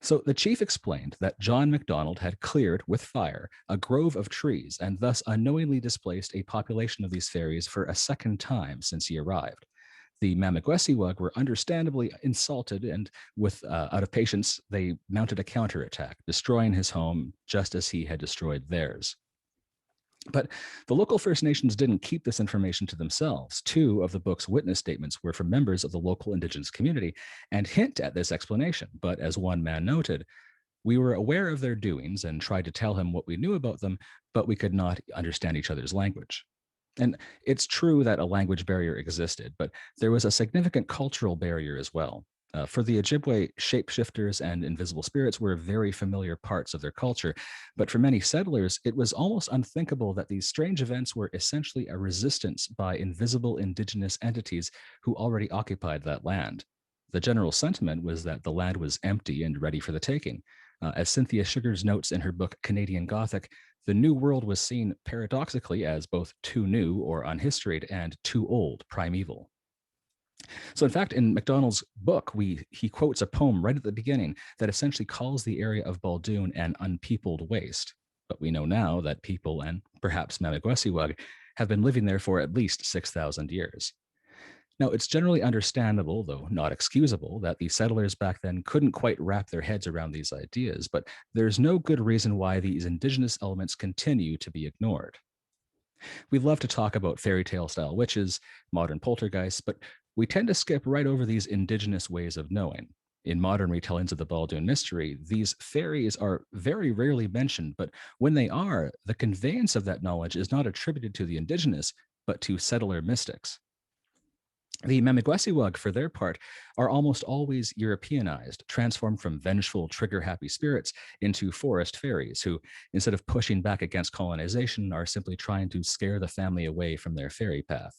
So the chief explained that John MacDonald had cleared with fire a grove of trees and thus unknowingly displaced a population of these fairies for a second time since he arrived. The Memigwesiwug were understandably insulted, and out of patience, they mounted a counterattack, destroying his home just as he had destroyed theirs. But the local First Nations didn't keep this information to themselves. 2 of the book's witness statements were from members of the local Indigenous community and hint at this explanation. But as one man noted, "We were aware of their doings and tried to tell him what we knew about them, but we could not understand each other's language." And it's true that a language barrier existed, but there was a significant cultural barrier as well. For the Ojibwe, shapeshifters and invisible spirits were very familiar parts of their culture, but for many settlers, it was almost unthinkable that these strange events were essentially a resistance by invisible indigenous entities who already occupied that land. The general sentiment was that the land was empty and ready for the taking. As Cynthia Sugars notes in her book Canadian Gothic, the New World was seen paradoxically as both too new or unhistoried and too old primeval. So in fact, in MacDonald's book, he quotes a poem right at the beginning that essentially calls the area of Baldoon an unpeopled waste. But we know now that people, and perhaps Mamegwesiwag, have been living there for at least 6,000 years. Now, it's generally understandable, though not excusable, that the settlers back then couldn't quite wrap their heads around these ideas, but there's no good reason why these indigenous elements continue to be ignored. We love to talk about fairy tale style witches, modern poltergeists, but we tend to skip right over these indigenous ways of knowing. In modern retellings of the Baldoon mystery, these fairies are very rarely mentioned, but when they are, the conveyance of that knowledge is not attributed to the indigenous, but to settler mystics. The Mamegwesiwag, for their part, are almost always Europeanized, transformed from vengeful, trigger-happy spirits into forest fairies who, instead of pushing back against colonization, are simply trying to scare the family away from their fairy path.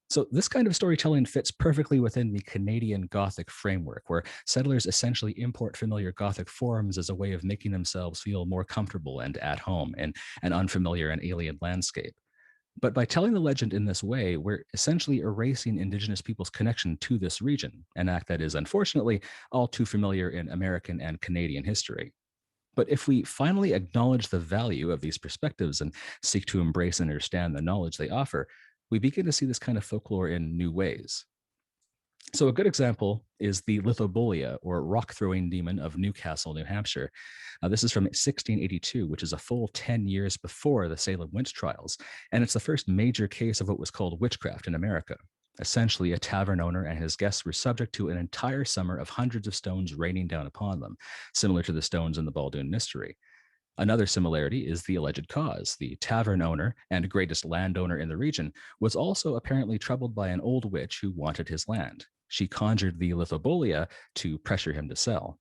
So this kind of storytelling fits perfectly within the Canadian Gothic framework, where settlers essentially import familiar Gothic forms as a way of making themselves feel more comfortable and at home in an unfamiliar and alien landscape. But by telling the legend in this way, we're essentially erasing Indigenous people's connection to this region, an act that is unfortunately all too familiar in American and Canadian history. But if we finally acknowledge the value of these perspectives and seek to embrace and understand the knowledge they offer, we begin to see this kind of folklore in new ways. So a good example is the Lithobolia, or rock-throwing demon of Newcastle, New Hampshire. This is from 1682, which is a full 10 years before the Salem witch trials, and it's the first major case of what was called witchcraft in America. Essentially, a tavern owner and his guests were subject to an entire summer of hundreds of stones raining down upon them, similar to the stones in the Baldoon mystery. Another similarity is the alleged cause. The tavern owner and greatest landowner in the region was also apparently troubled by an old witch who wanted his land. She conjured the Lithobolia to pressure him to sell.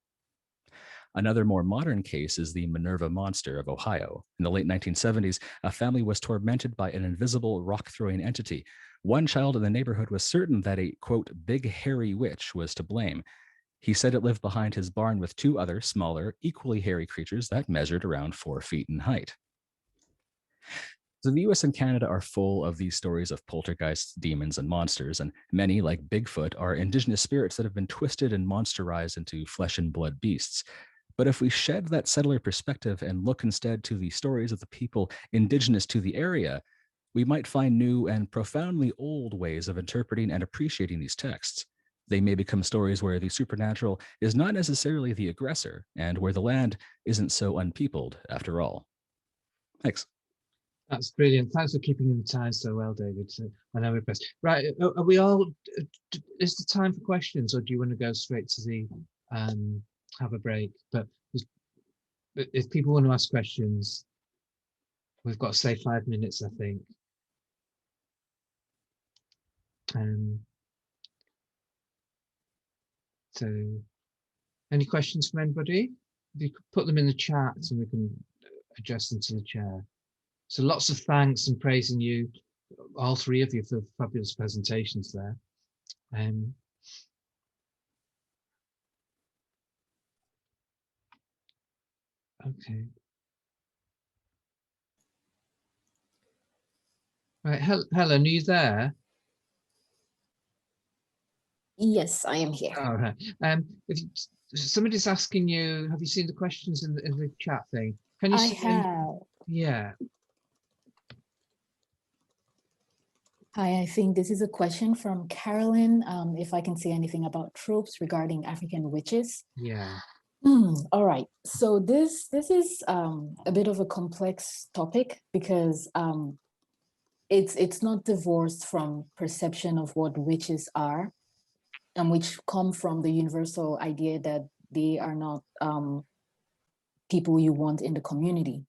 Another more modern case is the Minerva monster of Ohio. In the late 1970s, a family was tormented by an invisible rock-throwing entity. One child in the neighborhood was certain that a, quote, big hairy witch was to blame. He said it lived behind his barn with two other, smaller, equally hairy creatures that measured around 4 feet in height. So the US and Canada are full of these stories of poltergeists, demons, and monsters, and many, like Bigfoot, are indigenous spirits that have been twisted and monsterized into flesh and blood beasts. But if we shed that settler perspective and look instead to the stories of the people indigenous to the area, we might find new and profoundly old ways of interpreting and appreciating these texts. They may become stories where the supernatural is not necessarily the aggressor, and where the land isn't so unpeopled after all. Thanks. That's brilliant. Thanks for keeping in time so well, David. So I know we're impressed. Right, are we all? Is the time for questions, or do you want to go straight to the have a break? But if people want to ask questions, we've got to say 5 minutes, I think. So, any questions from anybody? You could put them in the chat, and we can address them to the chair. So lots of thanks and praising you, all three of you, for fabulous presentations there. Okay. Right, Helen, are you there? Yes, I am here. All right. If somebody's asking you, have you seen the questions in the chat thing? Can you see? I have. Yeah. Hi, I think this is a question from Carolyn. If I can say anything about tropes regarding African witches. Yeah. All right. So this is a bit of a complex topic because it's not divorced from perception of what witches are, and which come from the universal idea that they are not people you want in the community.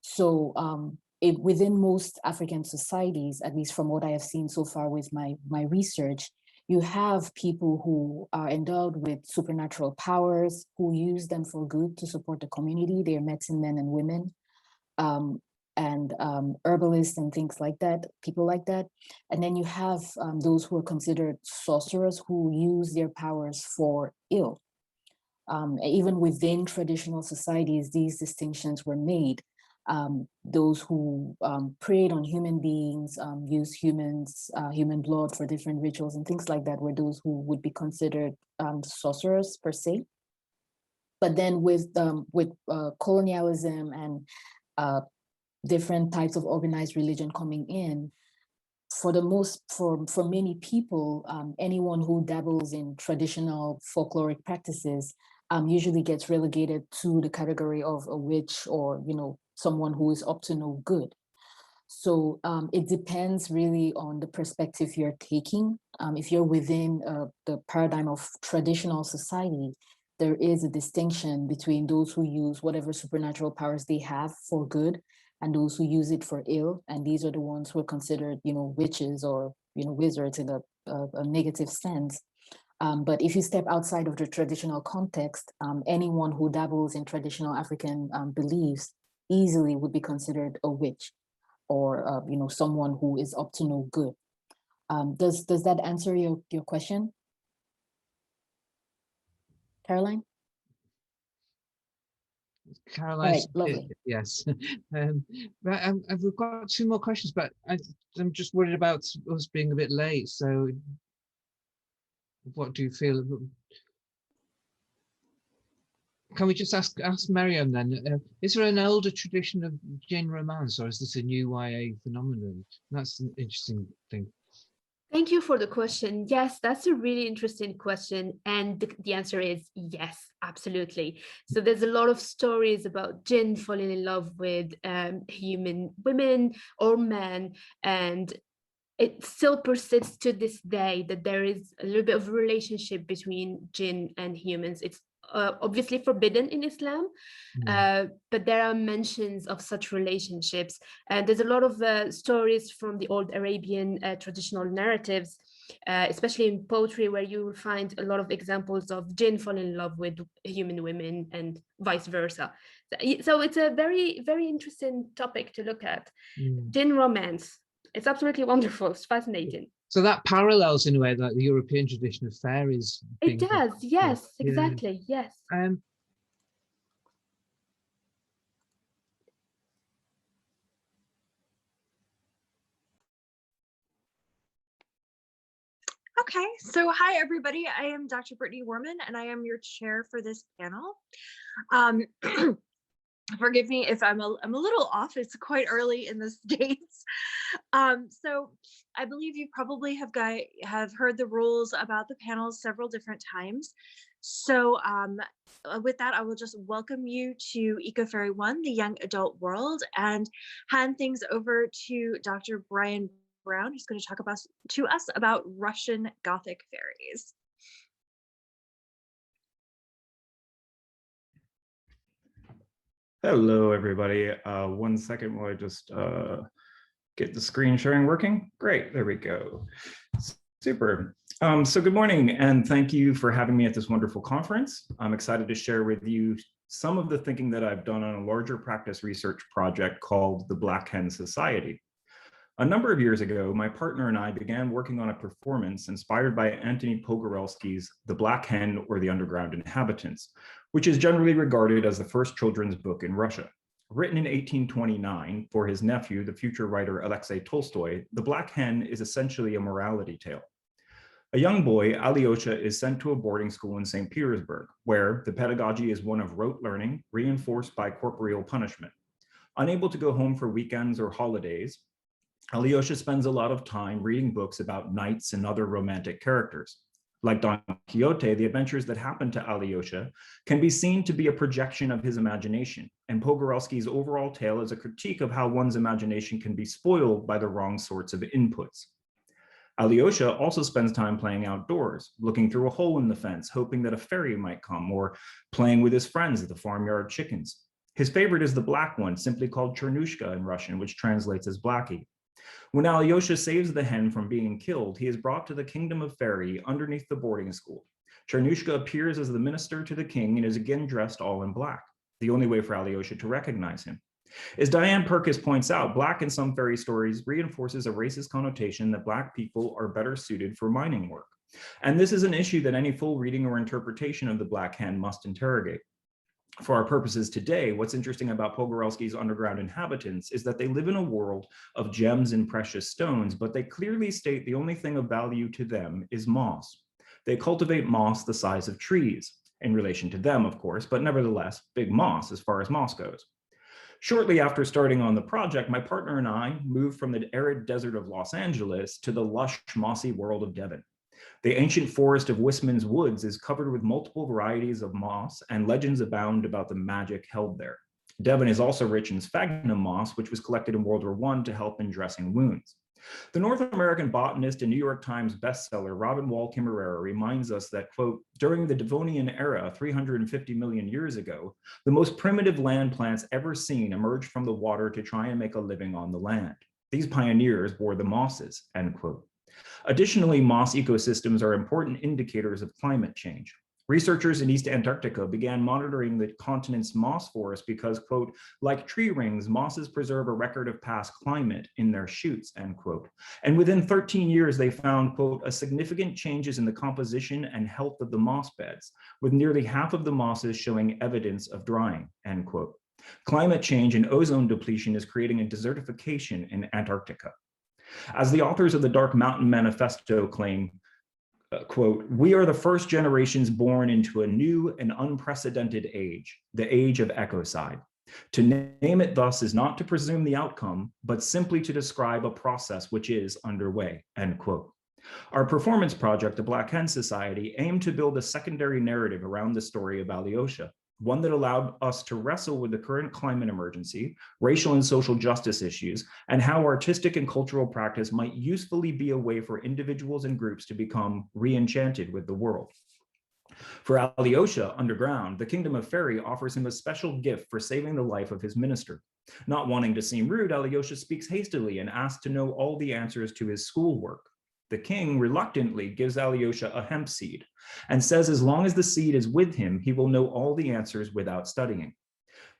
So within most African societies, at least from what I have seen so far with my research, you have people who are endowed with supernatural powers, who use them for good to support the community. They are medicine men and women, and herbalists and things like that, people like that. And then you have those who are considered sorcerers who use their powers for ill. Even within traditional societies, these distinctions were made. those who preyed on human beings, used human blood for different rituals and things like that, were those who would be considered sorcerers per se. But then with colonialism and different types of organized religion coming in, for many people, anyone who dabbles in traditional folkloric practices usually gets relegated to the category of a witch, or someone who is up to no good. So it depends really on the perspective you're taking. If you're within the paradigm of traditional society, there is a distinction between those who use whatever supernatural powers they have for good and those who use it for ill. And these are the ones who are considered, witches or, wizards in a negative sense. But if you step outside of the traditional context, anyone who dabbles in traditional African beliefs easily would be considered a witch, or someone who is up to no good. Does that answer your question, Caroline? Caroline, right, lovely. Yes. Right, we've got 2 more questions, but I'm just worried about us being a bit late. So, what do you feel? Can we just ask Miriam then? Is there an older tradition of jinn romance, or is this a new YA phenomenon? That's an interesting thing. Thank you for the question. Yes, that's a really interesting question. And the answer is yes, absolutely. So there's a lot of stories about jinn falling in love with human women or men. And it still persists to this day that there is a little bit of a relationship between jinn and humans. It's obviously forbidden in Islam, but there are mentions of such relationships. And there's a lot of stories from the old Arabian traditional narratives, especially in poetry, where you will find a lot of examples of jinn falling in love with human women and vice versa. So it's a very, very interesting topic to look at. Jinn romance. It's absolutely wonderful. It's fascinating. So that parallels in a way like the European tradition of fairies. It does, yes, exactly, yes. Okay, so hi everybody. I am Dr. Brittany Worman, and I am your chair for this panel. Forgive me if I'm a little off. It's quite early in the States. So I believe you probably have heard the rules about the panels several different times. So with that, I will just welcome you to Eco Fairy 1, the Young Adult World, and hand things over to Dr. Brian Brown, who's going to talk to us about Russian Gothic fairies. Hello, everybody. 1 second while I just get the screen sharing working. Great, there we go. Super. So good morning, and thank you for having me at this wonderful conference. I'm excited to share with you some of the thinking that I've done on a larger practice research project called the Black Hen Society. A number of years ago, my partner and I began working on a performance inspired by Antoni Pogorelski's The Black Hen or the Underground Inhabitants, which is generally regarded as the first children's book in Russia. Written in 1829 for his nephew, the future writer Alexei Tolstoy, The Black Hen is essentially a morality tale. A young boy, Alyosha, is sent to a boarding school in St. Petersburg, where the pedagogy is one of rote learning reinforced by corporeal punishment. Unable to go home for weekends or holidays, Alyosha spends a lot of time reading books about knights and other romantic characters. Like Don Quixote, the adventures that happen to Alyosha can be seen to be a projection of his imagination, and Pogorelski's overall tale is a critique of how one's imagination can be spoiled by the wrong sorts of inputs. Alyosha also spends time playing outdoors, looking through a hole in the fence, hoping that a fairy might come, or playing with his friends at the farmyard chickens. His favorite is the black one, simply called Chernushka in Russian, which translates as Blackie. When Alyosha saves the hen from being killed, he is brought to the kingdom of fairy underneath the boarding school. Chernushka appears as the minister to the king and is again dressed all in black, the only way for Alyosha to recognize him. As Diane Purkis points out, black in some fairy stories reinforces a racist connotation that black people are better suited for mining work. And this is an issue that any full reading or interpretation of the Black Hen must interrogate. For our purposes today, what's interesting about Pogorelski's underground inhabitants is that they live in a world of gems and precious stones, but they clearly state the only thing of value to them is moss. They cultivate moss the size of trees, in relation to them, of course, but nevertheless, big moss as far as moss goes. Shortly after starting on the project, my partner and I moved from the arid desert of Los Angeles to the lush, mossy world of Devon. The ancient forest of Wisman's Woods is covered with multiple varieties of moss, and legends abound about the magic held there. Devon is also rich in sphagnum moss, which was collected in World War I to help in dressing wounds. The North American botanist and New York Times bestseller Robin Wall Kimmerer reminds us that, quote, during the Devonian era 350 million years ago, the most primitive land plants ever seen emerged from the water to try and make a living on the land. These pioneers were the mosses, end quote. Additionally, moss ecosystems are important indicators of climate change. Researchers in East Antarctica began monitoring the continent's moss forest because, quote, like tree rings, mosses preserve a record of past climate in their shoots, end quote. And within 13 years, they found, quote, a significant changes in the composition and health of the moss beds, with nearly half of the mosses showing evidence of drying, end quote. Climate change and ozone depletion is creating a desertification in Antarctica. As the authors of the Dark Mountain Manifesto claim, quote, we are the first generations born into a new and unprecedented age, the age of ecocide. To name it thus is not to presume the outcome, but simply to describe a process which is underway, end quote. Our performance project, the Black Hen Society, aimed to build a secondary narrative around the story of Alyosha, one that allowed us to wrestle with the current climate emergency, racial and social justice issues, and how artistic and cultural practice might usefully be a way for individuals and groups to become re-enchanted with the world. For Alyosha, underground, the Kingdom of Fairy offers him a special gift for saving the life of his minister. Not wanting to seem rude, Alyosha speaks hastily and asks to know all the answers to his schoolwork. The king reluctantly gives Alyosha a hemp seed and says as long as the seed is with him, he will know all the answers without studying.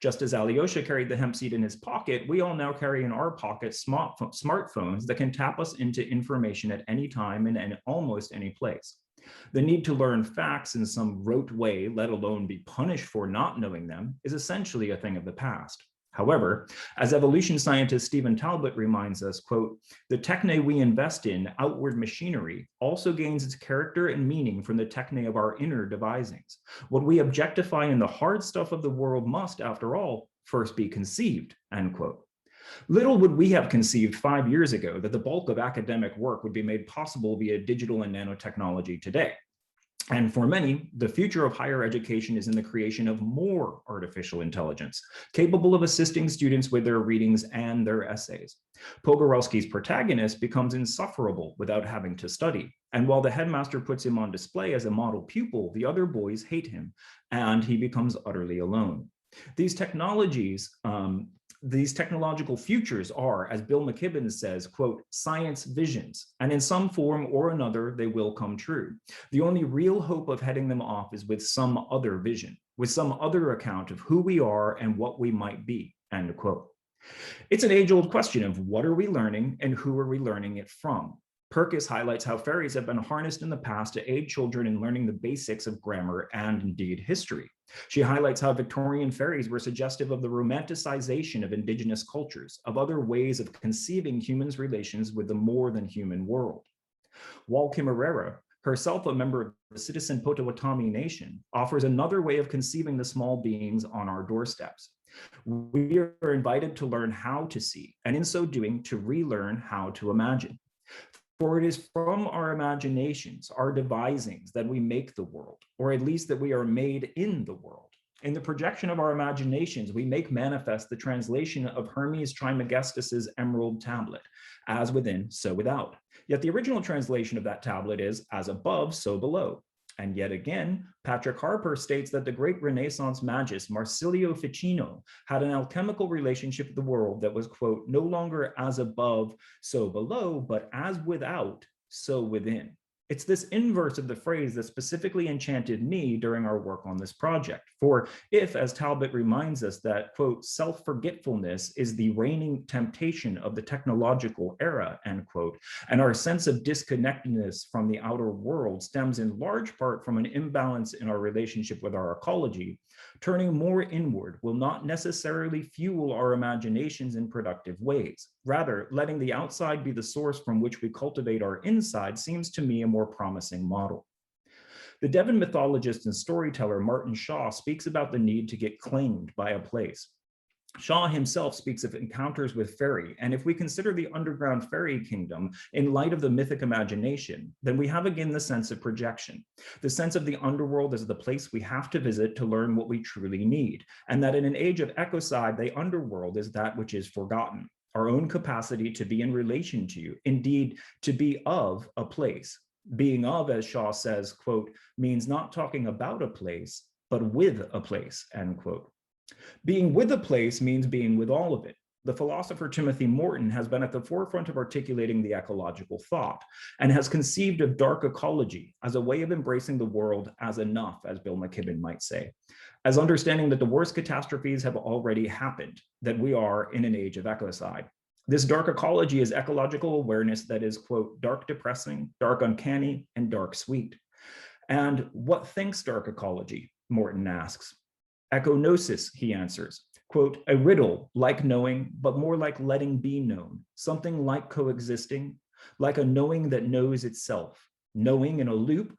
Just as Alyosha carried the hemp seed in his pocket, we all now carry in our pockets smartphones that can tap us into information at any time and in almost any place. The need to learn facts in some rote way, let alone be punished for not knowing them, is essentially a thing of the past. However, as evolution scientist Stephen Talbot reminds us, quote, the techne we invest in, outward machinery, also gains its character and meaning from the techne of our inner devisings. What we objectify in the hard stuff of the world must, after all, first be conceived, end quote. Little would we have conceived 5 years ago that the bulk of academic work would be made possible via digital and nanotechnology today. And for many, the future of higher education is in the creation of more artificial intelligence, capable of assisting students with their readings and their essays. Pogorelski's protagonist becomes insufferable without having to study. And while the headmaster puts him on display as a model pupil, the other boys hate him, and he becomes utterly alone. These technological futures are, as Bill McKibben says, quote, science visions, and in some form or another, they will come true. The only real hope of heading them off is with some other vision, with some other account of who we are and what we might be, end quote. It's an age-old question of what are we learning and who are we learning it from? Perkis highlights how fairies have been harnessed in the past to aid children in learning the basics of grammar and indeed history. She highlights how Victorian fairies were suggestive of the romanticization of indigenous cultures, of other ways of conceiving humans' relations with the more than human world. Wall Kimmerer, herself a member of the citizen Potawatomi Nation, offers another way of conceiving the small beings on our doorsteps. We are invited to learn how to see, and in so doing, to relearn how to imagine. For it is from our imaginations, our devisings, that we make the world, or at least that we are made in the world. In the projection of our imaginations, we make manifest the translation of Hermes Trismegistus's emerald tablet, as within, so without. Yet the original translation of that tablet is as above, so below. And yet again, Patrick Harpur states that the great Renaissance magist Marsilio Ficino had an alchemical relationship with the world that was, quote, no longer as above, so below, but as without, so within. It's this inverse of the phrase that specifically enchanted me during our work on this project. For if, as Talbot reminds us, that, quote, self-forgetfulness is the reigning temptation of the technological era, end quote, and our sense of disconnectedness from the outer world stems in large part from an imbalance in our relationship with our ecology, turning more inward will not necessarily fuel our imaginations in productive ways. Rather, letting the outside be the source from which we cultivate our inside seems to me a more promising model. The Devon mythologist and storyteller Martin Shaw speaks about the need to get claimed by a place. Shaw himself speaks of encounters with fairy, and if we consider the underground fairy kingdom in light of the mythic imagination, then we have again the sense of projection, the sense of the underworld as the place we have to visit to learn what we truly need, and that in an age of ecocide, the underworld is that which is forgotten, our own capacity to be in relation to, indeed, to be of a place. Being of, as Shaw says, quote, means not talking about a place, but with a place, end quote. Being with a place means being with all of it. The philosopher Timothy Morton has been at the forefront of articulating the ecological thought and has conceived of dark ecology as a way of embracing the world as enough, as Bill McKibben might say, as understanding that the worst catastrophes have already happened, that we are in an age of ecocide. This dark ecology is ecological awareness that is, quote, dark depressing, dark uncanny, and dark sweet. And what thinks dark ecology? Morton asks. Echonosis, he answers, quote, a riddle like knowing, but more like letting be known, something like coexisting, like a knowing that knows itself, knowing in a loop,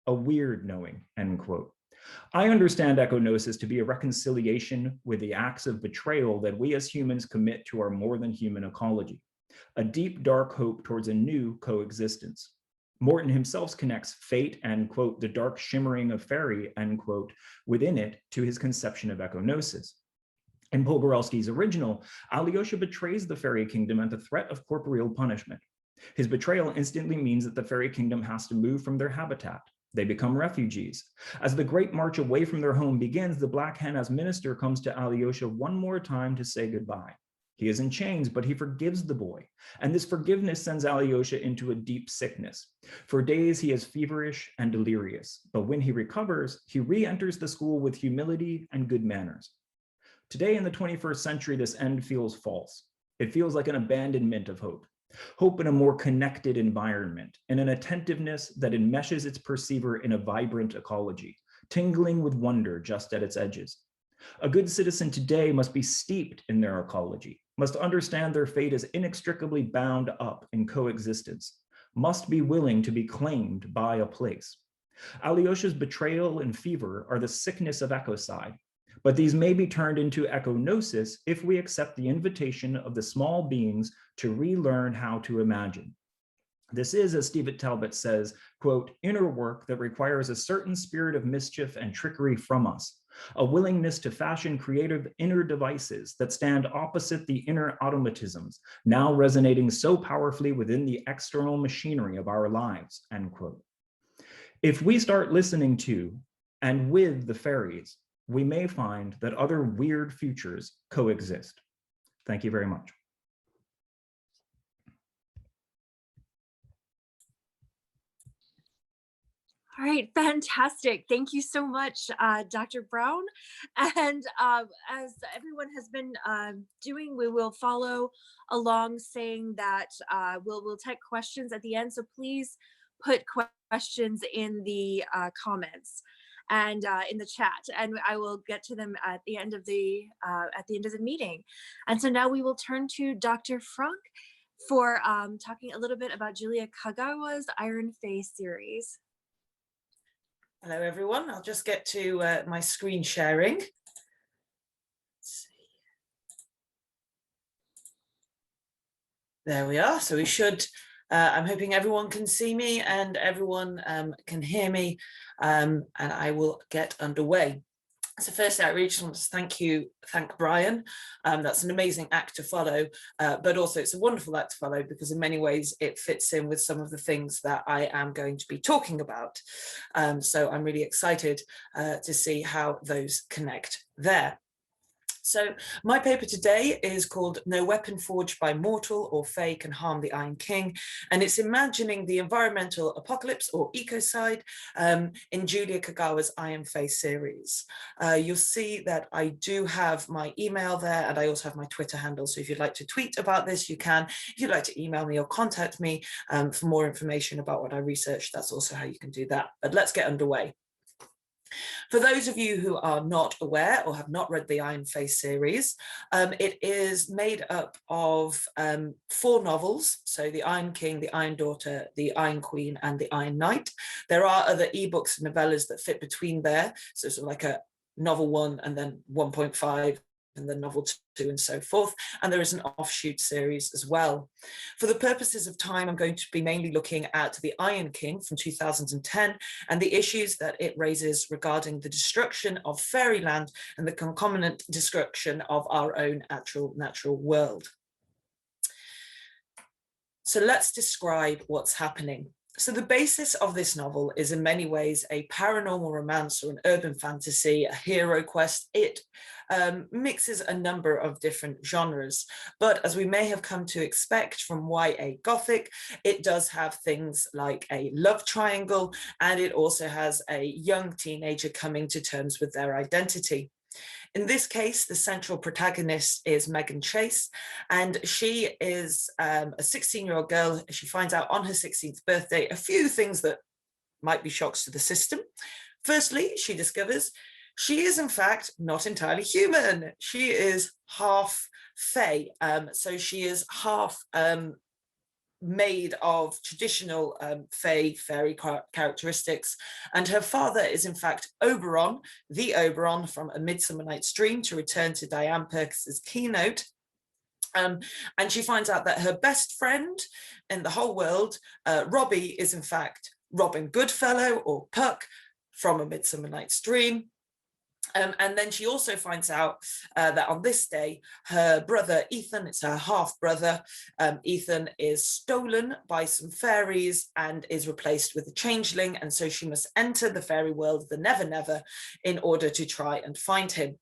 a weird knowing, end quote. I understand echonosis to be a reconciliation with the acts of betrayal that we as humans commit to our more than human ecology, a deep, dark hope towards a new coexistence. Morton himself connects fate and, quote, the dark shimmering of fairy, end quote, within it to his conception of echonosis. In Pogorelski's original, Alyosha betrays the fairy kingdom at the threat of corporeal punishment. His betrayal instantly means that the fairy kingdom has to move from their habitat. They become refugees. As the great march away from their home begins, the Black Hen as minister comes to Alyosha one more time to say goodbye. He is in chains, but he forgives the boy. And this forgiveness sends Alyosha into a deep sickness. For days, he is feverish and delirious. But when he recovers, he re-enters the school with humility and good manners. Today in the 21st century, this end feels false. It feels like an abandonment of hope. Hope in a more connected environment, in an attentiveness that enmeshes its perceiver in a vibrant ecology, tingling with wonder just at its edges. A good citizen today must be steeped in their ecology, must understand their fate as inextricably bound up in coexistence, must be willing to be claimed by a place. Alyosha's betrayal and fever are the sickness of ecocide, but these may be turned into echonosis if we accept the invitation of the small beings to relearn how to imagine. This is, as Stephen Talbot says, quote, inner work that requires a certain spirit of mischief and trickery from us, a willingness to fashion creative inner devices that stand opposite the inner automatisms, now resonating so powerfully within the external machinery of our lives, end quote. If we start listening to and with the fairies, we may find that other weird futures coexist. Thank you very much. All right, fantastic. Thank you so much, Dr. Brown. And as everyone has been doing, we will follow along saying that we'll take questions at the end. So please put questions in the comments and in the chat, and I will get to them at the end of the meeting. And so now we will turn to Dr. Frank for talking a little bit about Julia Kagawa's Iron Fae series. Hello, everyone. I'll just get to my screen sharing. Let's see. There we are. So we should, I'm hoping everyone can see me and everyone can hear me, and I will get underway. So first I really just want to thank Brian. That's an amazing act to follow, but also it's a wonderful act to follow because in many ways it fits in with some of the things that I am going to be talking about. So I'm really excited to see how those connect there. So my paper today is called No Weapon Forged by Mortal or Fae Can Harm the Iron King, and it's imagining the environmental apocalypse or ecocide in Julia Kagawa's Iron Fae series. You'll see that I do have my email there, and I also have my Twitter handle, so if you'd like to tweet about this, you can. If you'd like to email me or contact me for more information about what I researched, that's also how you can do that. But let's get underway. For those of you who are not aware or have not read the Iron Fae series, it is made up of 4 novels. So the Iron King, the Iron Daughter, the Iron Queen, and the Iron Knight. There are other ebooks and novellas that fit between there. So sort of like a novel 1 and then 1.5. and then novel 2 and so forth. And there is an offshoot series as well. For the purposes of time, I'm going to be mainly looking at The Iron King from 2010 and the issues that it raises regarding the destruction of fairyland and the concomitant destruction of our own natural world. So let's describe what's happening. So the basis of this novel is in many ways a paranormal romance or an urban fantasy, a hero quest. It mixes a number of different genres, but as we may have come to expect from YA Gothic, it does have things like a love triangle, and it also has a young teenager coming to terms with their identity. In this case, the central protagonist is Megan Chase, and she is a 16-year-old girl. She finds out on her 16th birthday a few things that might be shocks to the system. Firstly, she discovers she is in fact not entirely human. She is half Fae, so she is half made of traditional fairy characteristics, and her father is in fact Oberon, the Oberon from A Midsummer Night's Dream, to return to Diane Perkis's keynote. And she finds out that her best friend in the whole world, Robbie, is in fact Robin Goodfellow or Puck from A Midsummer Night's Dream. And then she also finds out that on this day, her brother Ethan, it's her half brother, Ethan is stolen by some fairies and is replaced with a changeling. And so she must enter the fairy world, the Never Never, in order to try and find him.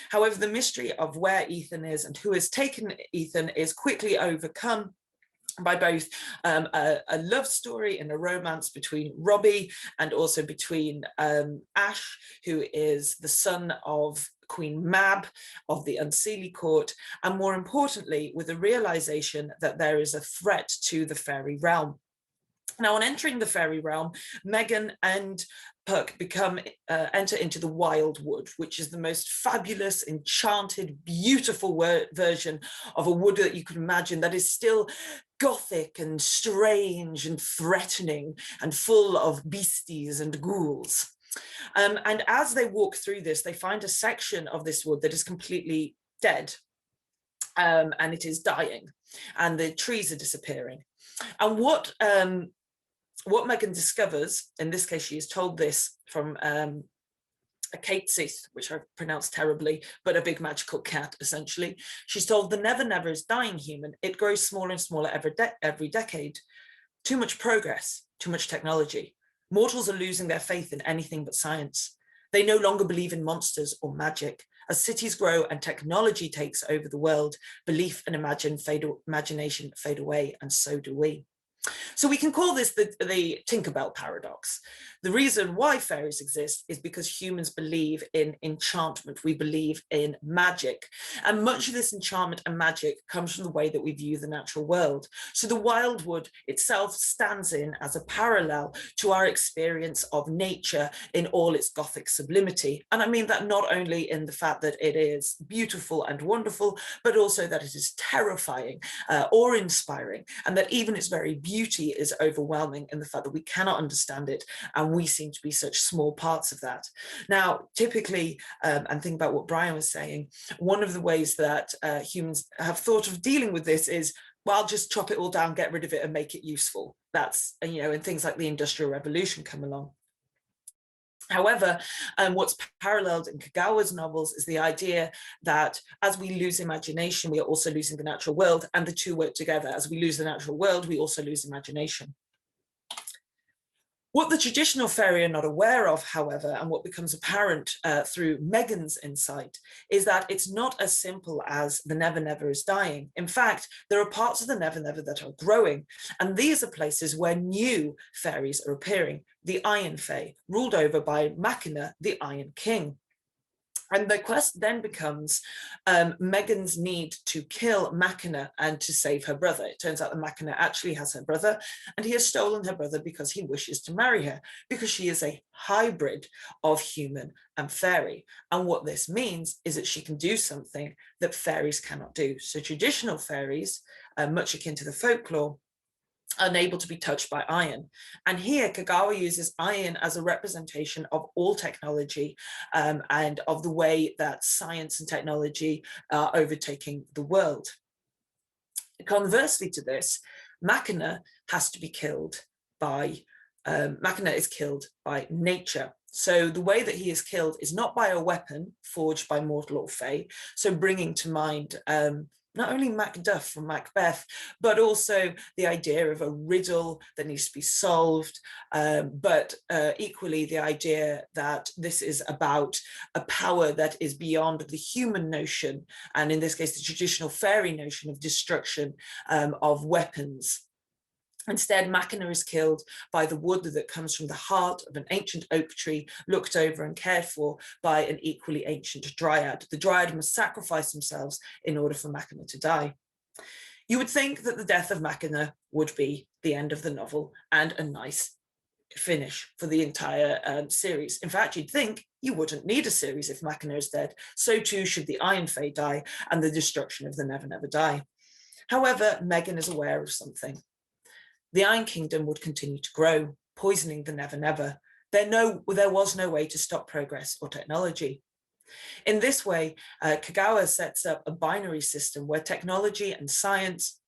However, the mystery of where Ethan is and who has taken Ethan is quickly overcome by both a love story and a romance between Robbie and also between Ash, who is the son of Queen Mab of the Unseelie Court, and more importantly, with the realization that there is a threat to the fairy realm. Now, on entering the fairy realm, Megan and Puck enter into the Wild Wood, which is the most fabulous, enchanted, beautiful version of a wood that you could imagine, that is still gothic and strange and threatening and full of beasties and ghouls. And as they walk through this, they find a section of this wood that is completely dead, and it is dying, and the trees are disappearing. And what Megan discovers, in this case, she is told this from a Kate Sith, which I've pronounced terribly, but a big magical cat, essentially. She's told the Never Never is dying human. It grows smaller and smaller every decade. Too much progress, too much technology. Mortals are losing their faith in anything but science. They no longer believe in monsters or magic. As cities grow and technology takes over the world, belief and imagination fade away, and so do we. So we can call this the Tinkerbell paradox. The reason why fairies exist is because humans believe in enchantment. We believe in magic. And much of this enchantment and magic comes from the way that we view the natural world. So the Wildwood itself stands in as a parallel to our experience of nature in all its Gothic sublimity. And I mean that not only in the fact that it is beautiful and wonderful, but also that it is terrifying, awe-inspiring, and that even its very beauty is overwhelming in the fact that we cannot understand it, and we seem to be such small parts of that. Now, typically, and think about what Brian was saying, one of the ways that humans have thought of dealing with this is, well, just chop it all down, get rid of it and make it useful. That's, you know, and things like the Industrial Revolution come along. However, what's paralleled in Kagawa's novels is the idea that as we lose imagination, we are also losing the natural world, and the two work together. As we lose the natural world, we also lose imagination. What the traditional fairy are not aware of, however, and what becomes apparent through Megan's insight, is that it's not as simple as the Never Never is dying. In fact, there are parts of the Never Never that are growing, and these are places where new fairies are appearing. The Iron Fae, ruled over by Machina, the Iron King. And the quest then becomes Megan's need to kill Machina and to save her brother. It turns out that Machina actually has her brother, and he has stolen her brother because he wishes to marry her, because she is a hybrid of human and fairy. And what this means is that she can do something that fairies cannot do. So traditional fairies, much akin to the folklore, unable to be touched by iron. And here Kagawa uses iron as a representation of all technology and of the way that science and technology are overtaking the world. Conversely to this, Machina has to be killed by, Machina is killed by nature. So the way that he is killed is not by a weapon forged by mortal or fae, so bringing to mind not only Macduff from Macbeth, but also the idea of a riddle that needs to be solved, but equally the idea that this is about a power that is beyond the human notion, and in this case, the traditional fairy notion of destruction of weapons. Instead, Machina is killed by the wood that comes from the heart of an ancient oak tree, looked over and cared for by an equally ancient dryad. The dryad must sacrifice themselves in order for Machina to die. You would think that the death of Machina would be the end of the novel and a nice finish for the entire series. In fact, you'd think you wouldn't need a series if Machina is dead. So too should the Iron Fae die and the destruction of the Never Never die. However, Megan is aware of something. The Iron Kingdom would continue to grow, poisoning the Never Never. There was no way to stop progress or technology. In this way, Kagawa sets up a binary system where technology and science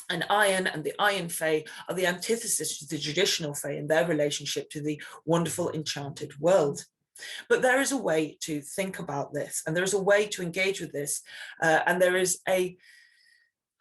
and iron and the Iron Fae are the antithesis to the traditional Fae in their relationship to the wonderful enchanted world. But there is a way to think about this, and there is a way to engage with this, and there is a,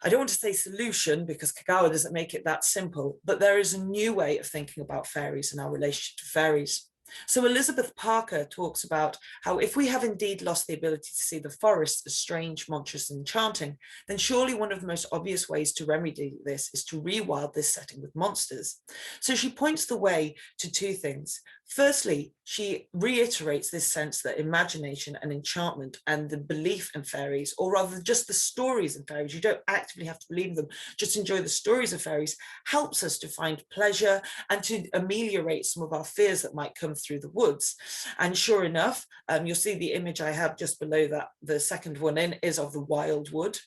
I don't want to say solution because Kagawa doesn't make it that simple, but there is a new way of thinking about fairies and our relationship to fairies. So Elizabeth Parker talks about how if we have indeed lost the ability to see the forest as strange, monstrous, and enchanting, then surely one of the most obvious ways to remedy this is to rewild this setting with monsters. So she points the way to two things. Firstly, she reiterates this sense that imagination and enchantment and the belief in fairies, or rather just the stories of fairies, you don't actively have to believe them, just enjoy the stories of fairies, helps us to find pleasure and to ameliorate some of our fears that might come through the woods. And sure enough, you'll see the image I have just below that, the second one in, is of the wild wood.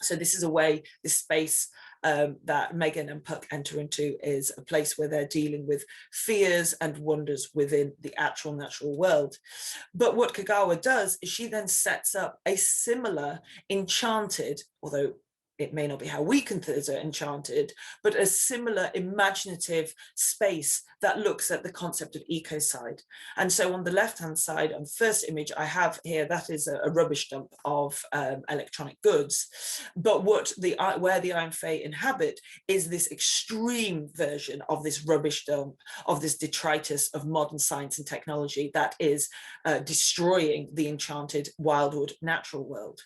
So this is a way, this space that Megan and Puck enter into is a place where they're dealing with fears and wonders within the actual natural world. But what Kagawa does is she then sets up a similar enchanted, although it may not be how we consider enchanted, but a similar imaginative space that looks at the concept of ecocide. And so on the left-hand side, on the first image I have here, that is a rubbish dump of electronic goods. But where the Iron Fae inhabit is this extreme version of this rubbish dump, of this detritus of modern science and technology that is destroying the enchanted wildwood natural world.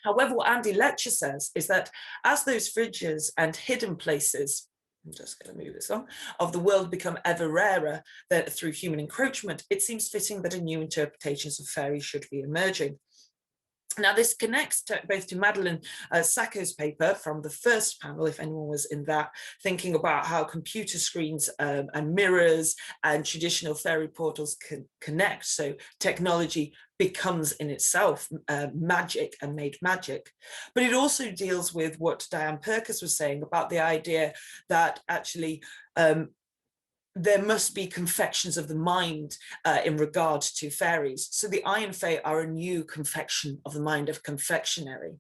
However, what Andy Letcher says is that as those fridges and hidden places, I'm just going to move this on, of the world become ever rarer through human encroachment, it seems fitting that a new interpretations of fairies should be emerging. Now, this connects both to Madeline Sacco's paper from the first panel, if anyone was in that, thinking about how computer screens and mirrors and traditional fairy portals can connect. So technology becomes in itself magic and made magic. But it also deals with what Diane Perkis was saying about the idea that actually there must be confections of the mind in regard to fairies. So the Iron Fae are a new confection of the mind of confectionery.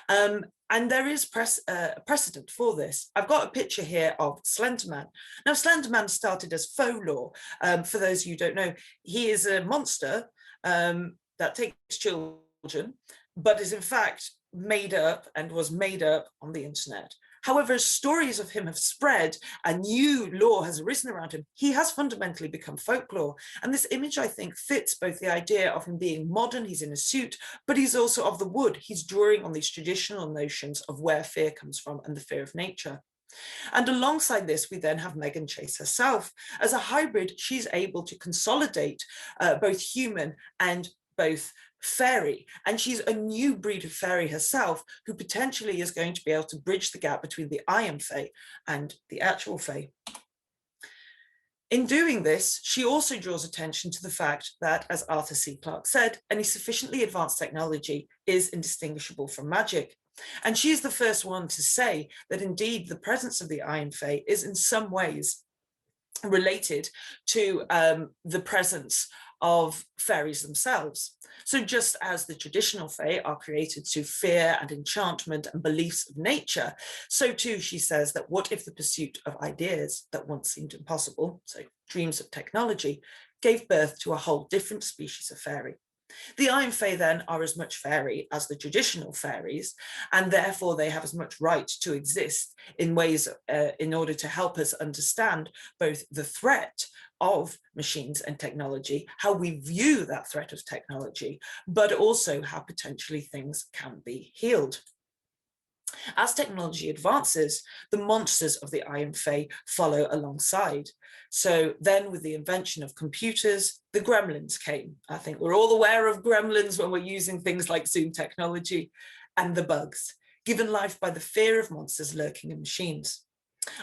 And there is precedent for this. I've got a picture here of Slenderman. Now, Slenderman started as faux lore. For those of you who don't know, he is a monster that takes children, but is in fact made up and was made up on the internet. However, as stories of him have spread and new lore has arisen around him, he has fundamentally become folklore. And this image, I think, fits both the idea of him being modern, he's in a suit, but he's also of the wood. He's drawing on these traditional notions of where fear comes from and the fear of nature. And alongside this, we then have Megan Chase herself. As a hybrid, she's able to consolidate both human and both fairy, and she's a new breed of fairy herself who potentially is going to be able to bridge the gap between the I am Fae and the actual Fae. In doing this, she also draws attention to the fact that, as Arthur C. Clarke said, any sufficiently advanced technology is indistinguishable from magic. And she's the first one to say that indeed the presence of the I am Fae is in some ways related to the presence of fairies themselves. So just as the traditional Fae are created to fear and enchantment and beliefs of nature, so too she says that what if the pursuit of ideas that once seemed impossible, so dreams of technology, gave birth to a whole different species of fairy. The I am Fae then are as much fairy as the traditional fairies, and therefore they have as much right to exist in ways in order to help us understand both the threat of machines and technology, how we view that threat of technology, but also how potentially things can be healed. As technology advances, the monsters of the I am Fae follow alongside. So then with the invention of computers, the gremlins came. I think we're all aware of gremlins when we're using things like Zoom technology, and the bugs, given life by the fear of monsters lurking in machines.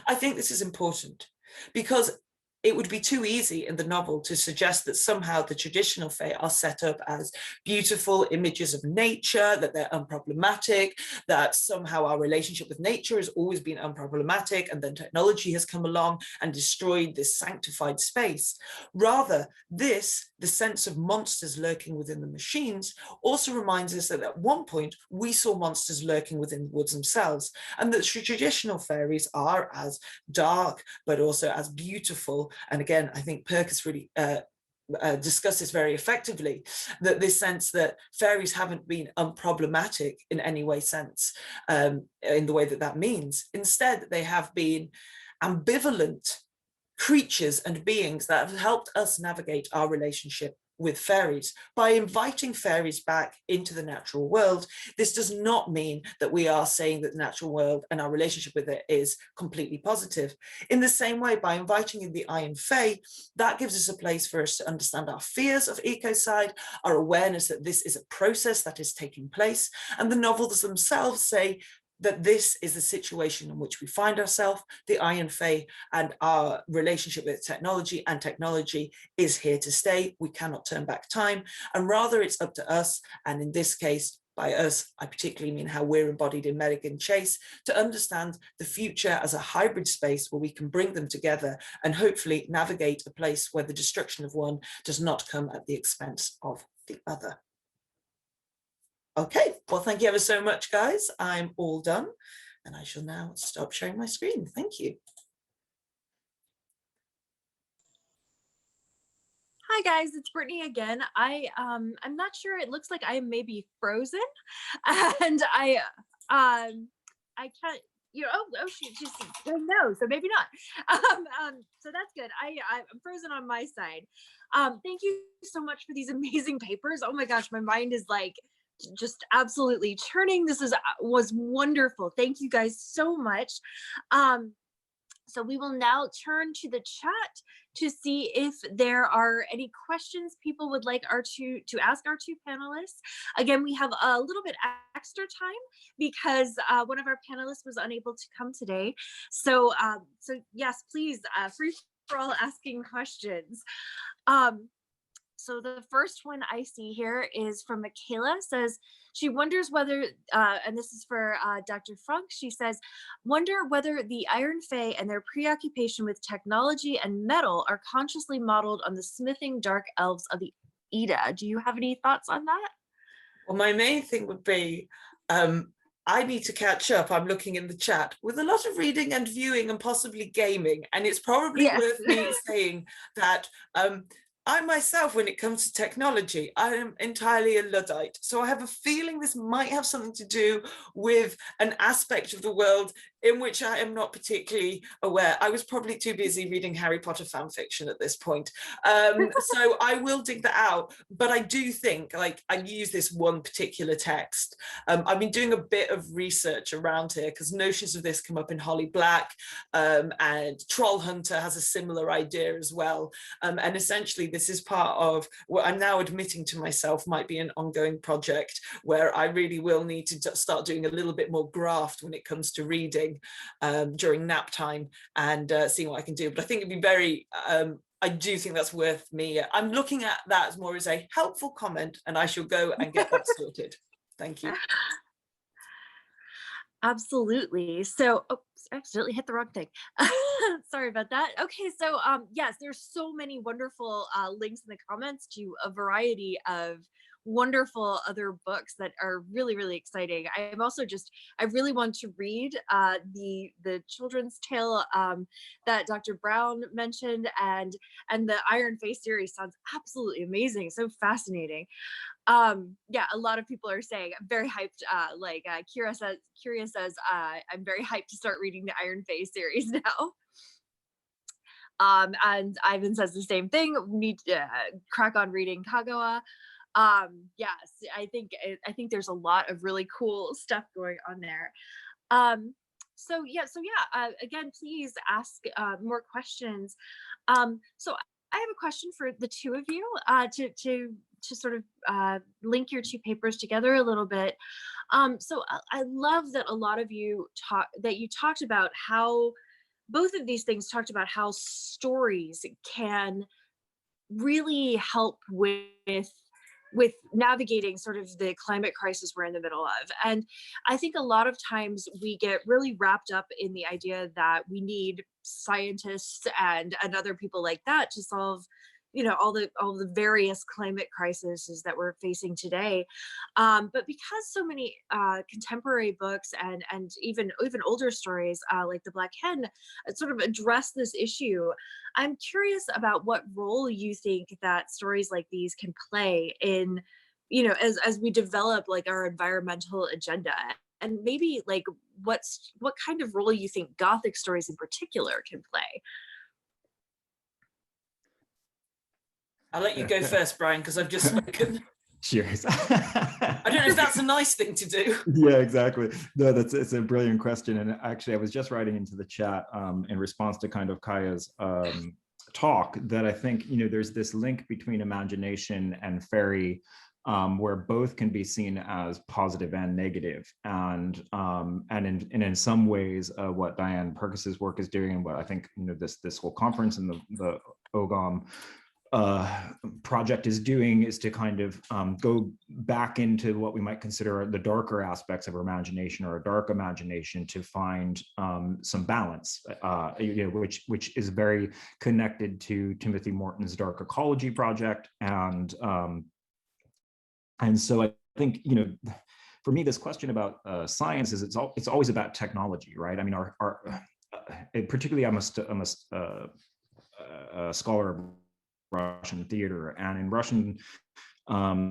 I think this is important because it would be too easy in the novel to suggest that somehow the traditional Fae are set up as beautiful images of nature, that they're unproblematic, that somehow our relationship with nature has always been unproblematic, and then technology has come along and destroyed this sanctified space. Rather, the sense of monsters lurking within the machines also reminds us that at one point we saw monsters lurking within the woods themselves, and that traditional fairies are as dark, but also as beautiful. And again, I think Perkins really discussed this very effectively, that this sense that fairies haven't been unproblematic in any way sense, in the way that that means. Instead, they have been ambivalent creatures and beings that have helped us navigate our relationship with fairies. By inviting fairies back into the natural world, this does not mean that we are saying that the natural world and our relationship with it is completely positive. In the same way, by inviting in the I am Fae, that gives us a place for us to understand our fears of ecocide, our awareness that this is a process that is taking place, and the novels themselves say that this is the situation in which we find ourselves, the I am Fae, and our relationship with technology, and technology is here to stay. We cannot turn back time, and rather it's up to us, and in this case, by us, I particularly mean how we're embodied in Megan Chase, to understand the future as a hybrid space where we can bring them together and hopefully navigate a place where the destruction of one does not come at the expense of the other. Okay, well, thank you ever so much, guys. I'm all done, and I shall now stop sharing my screen. Thank you. Hi guys, it's Brittany again. I'm not sure. It looks like I am maybe frozen, and I can't. She's saying no, so maybe not. So that's good. I'm frozen on my side. Thank you so much for these amazing papers. Oh my gosh, my mind is like just absolutely churning. This was wonderful. Thank you guys so much. So we will now turn to the chat to see if there are any questions people would like to ask our two panelists. Again, we have a little bit extra time because one of our panelists was unable to come today. So yes, please, free for all asking questions. So the first one I see here is from Michaela. Says she wonders whether, and this is for Dr. Frank, she says, wonder whether the Iron Fae and their preoccupation with technology and metal are consciously modeled on the smithing dark elves of the Edda. Do you have any thoughts on that? Well, my main thing would be, I need to catch up. I'm looking in the chat with a lot of reading and viewing and possibly gaming. And it's probably worth me saying that I myself, when it comes to technology, I am entirely a Luddite. So I have a feeling this might have something to do with an aspect of the world in which I am not particularly aware. I was probably too busy reading Harry Potter fan fiction at this point. So I will dig that out. But I do think, like, I use this one particular text. I've been doing a bit of research around here because notions of this come up in Holly Black, and Troll Hunter has a similar idea as well. And essentially this is part of what I'm now admitting to myself might be an ongoing project where I really will need to start doing a little bit more graft when it comes to reading during nap time and seeing what I can do. But I think it'd be very, I do think that's worth me. I'm looking at that as more as a helpful comment, and I shall go and get that sorted. Thank you. Absolutely. So, oh, I accidentally hit the wrong thing. Sorry about that. Okay, so yes, there's so many wonderful links in the comments to a variety of wonderful other books that are really, really exciting. I'm also I really want to read the children's tale that Dr. Brown mentioned, and the Iron Face series sounds absolutely amazing, so fascinating. Yeah, a lot of people are saying I'm very hyped. Kira says I'm very hyped to start reading the Iron Face series now. And Ivan says the same thing. We need to crack on reading Kagawa. Yes, I think there's a lot of really cool stuff going on there. So yeah, again, please ask more questions. So I have a question for the two of you to sort of link your two papers together a little bit. So I love that a lot of you talked about how both of these things talked about how stories can really help with navigating sort of the climate crisis we're in the middle of. And I think a lot of times we get really wrapped up in the idea that we need scientists and other people like that to solve, you know, all the various climate crises that we're facing today. But because so many contemporary books and even older stories like The Black Hen sort of address this issue, I'm curious about what role you think that stories like these can play in, you know, as we develop like our environmental agenda, and maybe like what kind of role you think Gothic stories in particular can play. I'll let you go first, Brian, because I've just spoken. Cheers. I don't know if that's a nice thing to do. Yeah, exactly. No, it's a brilliant question. And actually, I was just writing into the chat in response to kind of Kaya's talk that I think, you know, there's this link between imagination and fairy where both can be seen as positive and negative. And in some ways, what Diane Purkis's work is doing, and what I think, you know, this whole conference and the OGOM project is doing is to kind of go back into what we might consider the darker aspects of our imagination, or a dark imagination, to find some balance, you know, which is very connected to Timothy Morton's Dark Ecology project. And so I think, you know, for me, this question about science is it's always about technology, right? I mean, particularly I'm a scholar of Russian theater, and in Russian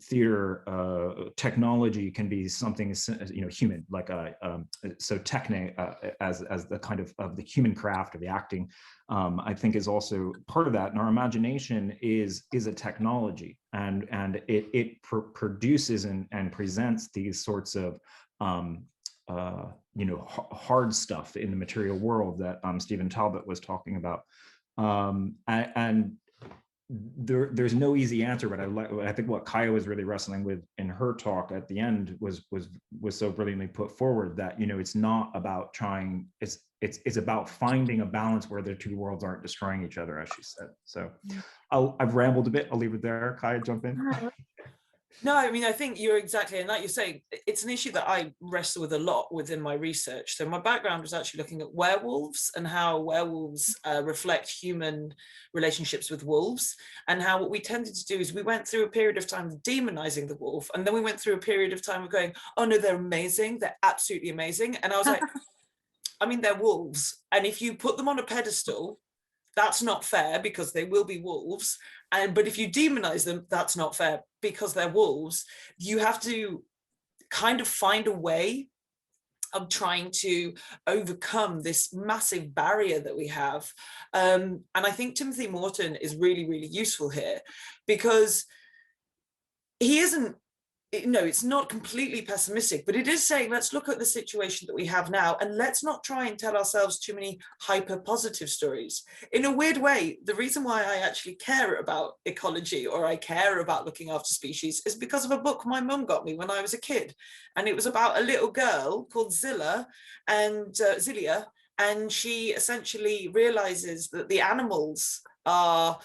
theater, technology can be something, you know, human, like so techne as the kind of the human craft of the acting, I think is also part of that. And our imagination is a technology, and it produces and presents these sorts of you know, hard stuff in the material world that Stephen Talbot was talking about, and there's no easy answer, but I think what Kaya was really wrestling with in her talk at the end was so brilliantly put forward, that, you know, it's not about trying, it's about finding a balance where the two worlds aren't destroying each other, as she said. So I've rambled a bit. I'll leave it there. Kaya, jump in. No, I mean, I think you're exactly, and like you're saying, it's an issue that I wrestle with a lot within my research. So my background was actually looking at werewolves and how werewolves reflect human relationships with wolves, and how what we tended to do is we went through a period of time of demonizing the wolf, and then we went through a period of time of going, oh no, they're amazing, they're absolutely amazing. And I was like, I mean, they're wolves, and if you put them on a pedestal, that's not fair because they will be wolves. But if you demonize them, that's not fair because they're wolves. You have to kind of find a way of trying to overcome this massive barrier that we have. And I think Timothy Morton is really, really useful here, because he isn't, no, it's not completely pessimistic, but it is saying, let's look at the situation that we have now, and let's not try and tell ourselves too many hyper positive stories. In a weird way, the reason why I actually care about ecology, or I care about looking after species, is because of a book my mum got me when I was a kid. And it was about a little girl called Zilla, and Zilia, and she essentially realizes that the animals are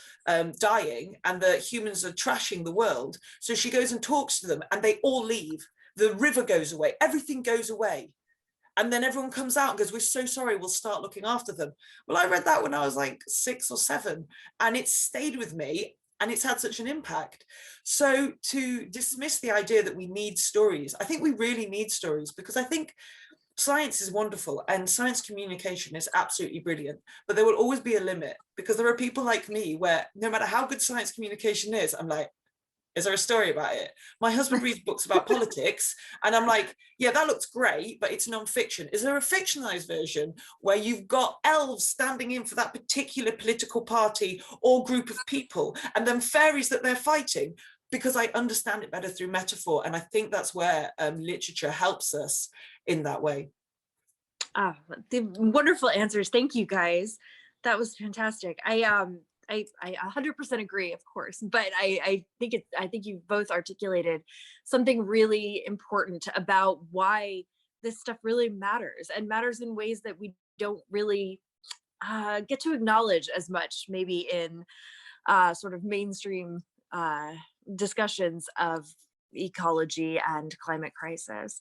dying and that humans are trashing the world. So she goes and talks to them, and they all leave. The river goes away, everything goes away. And then everyone comes out and goes, we're so sorry, we'll start looking after them. Well, I read that when I was like 6 or 7, and it stayed with me, and it's had such an impact. So to dismiss the idea that we need stories, I think we really need stories, because I think science is wonderful and science communication is absolutely brilliant, but there will always be a limit, because there are people like me where no matter how good science communication is, I'm like, is there a story about it? My husband reads books about politics, and I'm like, yeah, that looks great, but it's non-fiction. Is there a fictionalized version where you've got elves standing in for that particular political party or group of people, and then fairies that they're fighting? Because I understand it better through metaphor, and I think that's where literature helps us in that way. The wonderful answers. Thank you, guys. That was fantastic. I 100% agree, of course, but I think you both articulated something really important about why this stuff really matters, and matters in ways that we don't really get to acknowledge as much, maybe in sort of mainstream discussions of ecology and climate crisis.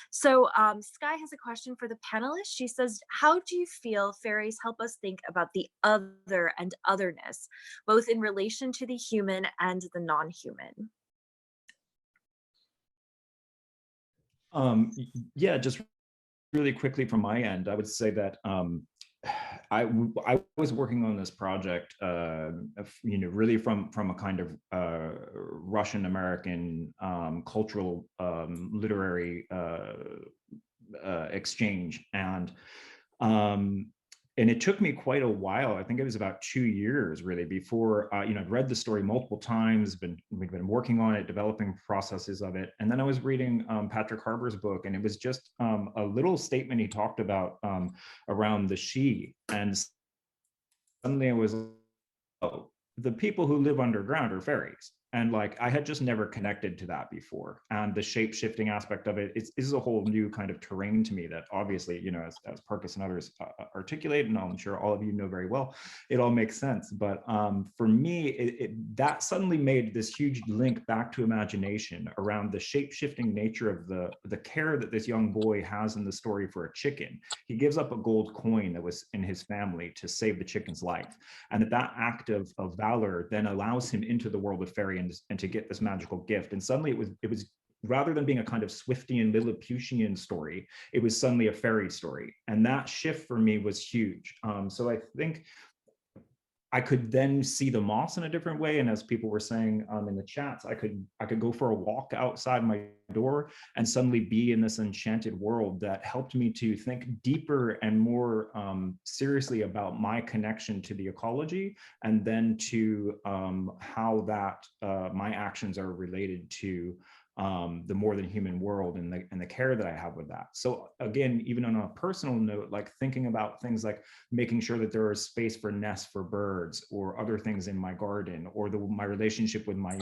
So Sky has a question for the panelists. She says, how do you feel fairies help us think about the other and otherness, both in relation to the human and the non-human? Yeah, just really quickly from my end, I would say that I was working on this project, really from a kind of Russian American cultural literary exchange, and it took me quite a while. I think it was about 2 years really before I'd read the story multiple times. We've been working on it, developing processes of it, and then I was reading Patrick Harbour's book, and it was just a little statement he talked about around the she, and suddenly I was, oh, the people who live underground are fairies. And like, I had just never connected to that before. And the shape-shifting aspect of it is a whole new kind of terrain to me that obviously, as Parkus and others articulate, and I'm sure all of you know very well, it all makes sense. But for me, that suddenly made this huge link back to imagination around the shape-shifting nature of the care that this young boy has in the story for a chicken. He gives up a gold coin that was in his family to save the chicken's life. And that act of valor then allows him into the world of fairy and to get this magical gift. And suddenly it was rather than being a kind of Swiftian Lilliputian story, it was suddenly a fairy story. And that shift for me was huge. So I think I could then see the moss in a different way. And as people were saying in the chats, I could go for a walk outside my door and suddenly be in this enchanted world that helped me to think deeper and more seriously about my connection to the ecology, and then to how that my actions are related to the more than human world and the care that I have with that. So again, even on a personal note, like thinking about things like making sure that there is space for nests for birds or other things in my garden, or my relationship with my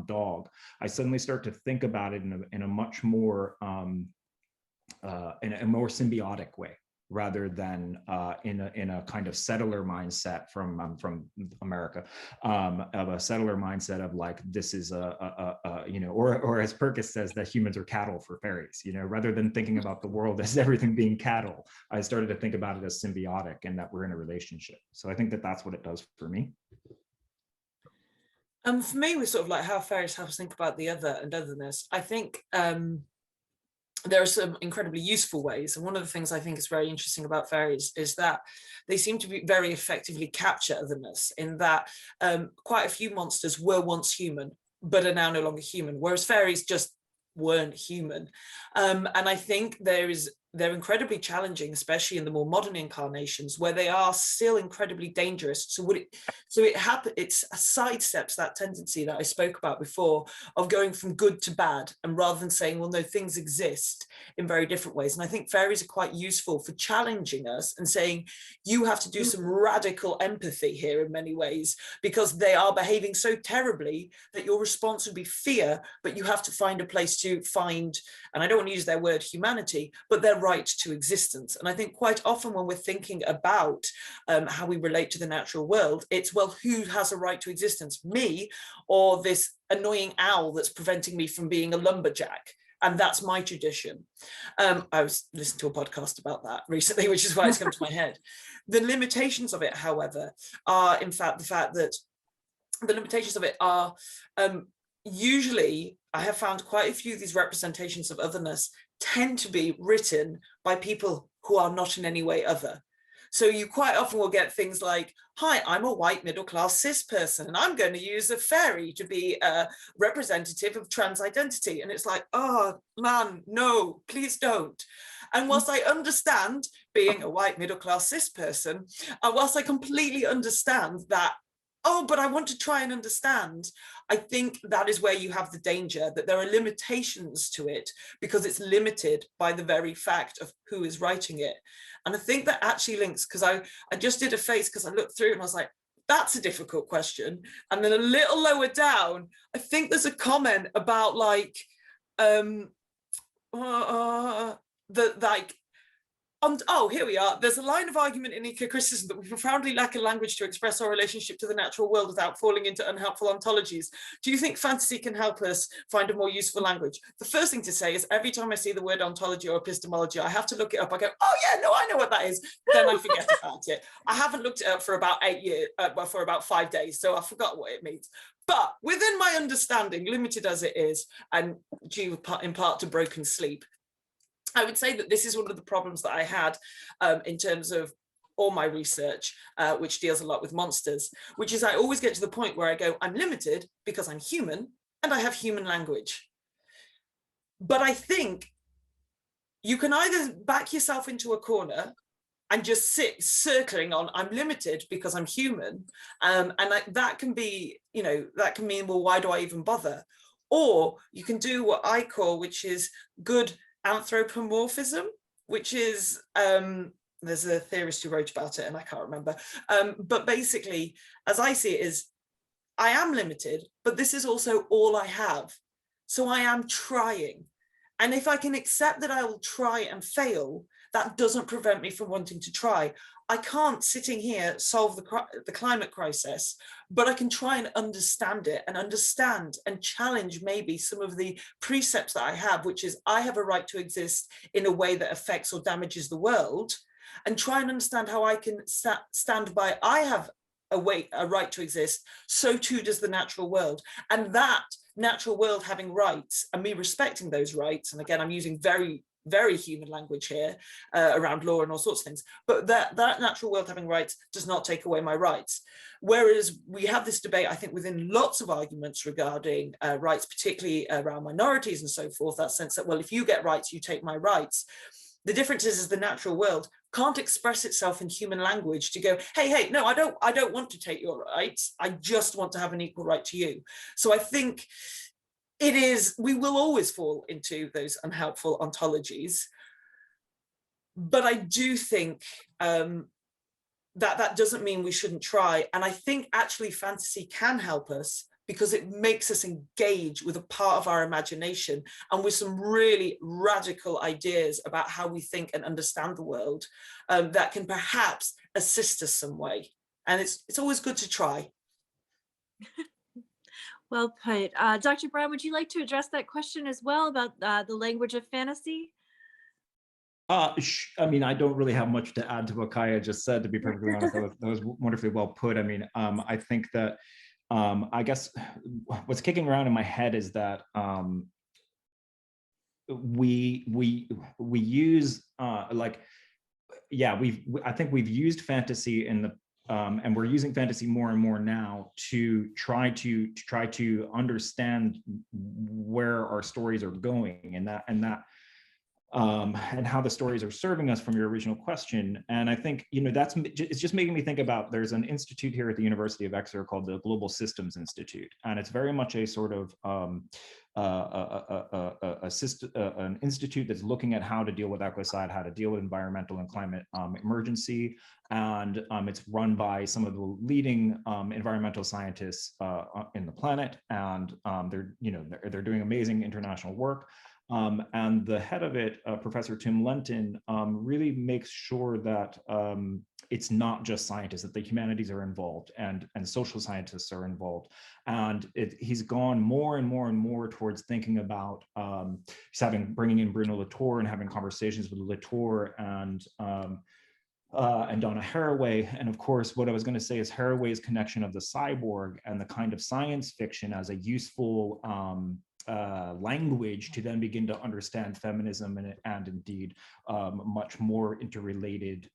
dog, I suddenly start to think about it in a much more in a more symbiotic way, rather than in a kind of settler mindset from America, of a settler mindset of like, this is or as Perkis says, that humans are cattle for fairies, rather than thinking about the world as everything being cattle, I started to think about it as symbiotic and that we're in a relationship. So I think that that's what it does for me. For me, with sort of like how fairies help us think about the other and otherness, I think there are some incredibly useful ways. And one of the things I think is very interesting about fairies is that they seem to be very effectively capture otherness, in that quite a few monsters were once human, but are now no longer human, whereas fairies just weren't human. And I think there is they're incredibly challenging, especially in the more modern incarnations, where they are still incredibly dangerous. So it sidesteps that tendency that I spoke about before of going from good to bad, and rather than saying, well, no, things exist in very different ways. And I think fairies are quite useful for challenging us and saying, you have to do some radical empathy here in many ways, because they are behaving so terribly that your response would be fear, but you have to find a place to find, and I don't want to use their word humanity, but their right to existence. And I think quite often when we're thinking about how we relate to the natural world, it's, well, who has a right to existence, me or this annoying owl that's preventing me from being a lumberjack? And that's my tradition. I was listening to a podcast about that recently, which is why it's come to my head. The limitations of it, however, are in fact the fact that the limitations of it are usually, I have found quite a few of these representations of otherness tend to be written by people who are not in any way other. So you quite often will get things like, hi, I'm a white middle-class cis person, and I'm going to use a fairy to be a representative of trans identity. And it's like, oh man, no, please don't. And whilst I understand being a white middle-class cis person, whilst I completely understand that, oh, but I want to try and understand, I think that is where you have the danger, that there are limitations to it because it's limited by the very fact of who is writing it. And I think that actually links, because I just did a face because I looked through and I was like, that's a difficult question. And then a little lower down, I think there's a comment about like, oh, here we are. There's a line of argument in eco-criticism that we profoundly lack a language to express our relationship to the natural world without falling into unhelpful ontologies. Do you think fantasy can help us find a more useful language? The first thing to say is every time I see the word ontology or epistemology, I have to look it up. I go, oh yeah, no, I know what that is. Then I forget about it. I haven't looked it up for about 8 years, for about 5 days. So I forgot what it means. But within my understanding, limited as it is, and due in part to broken sleep, I would say that this is one of the problems that I had in terms of all my research, which deals a lot with monsters, which is I always get to the point where I go, I'm limited because I'm human and I have human language. But I think you can either back yourself into a corner and just sit circling on, I'm limited because I'm human. And that can be, you know, that can mean, well, why do I even bother? Or you can do what I call, which is good anthropomorphism, which is, there's a theorist who wrote about it and I can't remember. But basically, as I see it, is I am limited, but this is also all I have. So I am trying. And if I can accept that I will try and fail, that doesn't prevent me from wanting to try. I can't, sitting here, solve the climate crisis, but I can try and understand it and challenge maybe some of the precepts that I have, which is I have a right to exist in a way that affects or damages the world, and try and understand how I can stand by, I have a right to exist, so too does the natural world. And that natural world having rights and me respecting those rights, and again, I'm using very human language here around law and all sorts of things, but that natural world having rights does not take away my rights. Whereas we have this debate, I think, within lots of arguments regarding rights, particularly around minorities and so forth, that sense that, well, if you get rights, you take my rights. The difference is the natural world can't express itself in human language to go, hey, no, I don't want to take your rights. I just want to have an equal right to you. So I think it is, we will always fall into those unhelpful ontologies. But I do think that doesn't mean we shouldn't try. And I think actually fantasy can help us because it makes us engage with a part of our imagination and with some really radical ideas about how we think and understand the world that can perhaps assist us some way. And it's always good to try. Well put. Dr. Brown, would you like to address that question as well about the language of fantasy? I mean, I don't really have much to add to what Kaya just said, to be perfectly honest. That was wonderfully well put. I mean, I think that, I guess what's kicking around in my head is that we use I think we've used fantasy in the and we're using fantasy more and more now to try to understand where our stories are going, and that and how the stories are serving us from your original question. And I think, it's just making me think about, there's an institute here at the University of Exeter called the Global Systems Institute. And it's very much a sort of an institute that's looking at how to deal with ecocide, how to deal with environmental and climate emergency. And it's run by some of the leading environmental scientists in the planet. And they're doing amazing international work. And the head of it, Professor Tim Lenton, really makes sure that it's not just scientists, that the humanities are involved and social scientists are involved. And he's gone more and more and more towards thinking about, bringing in Bruno Latour and having conversations with Latour and Donna Haraway. And of course, what I was going to say is Haraway's connection of the cyborg and the kind of science fiction as a useful language to then begin to understand feminism and indeed much more interrelated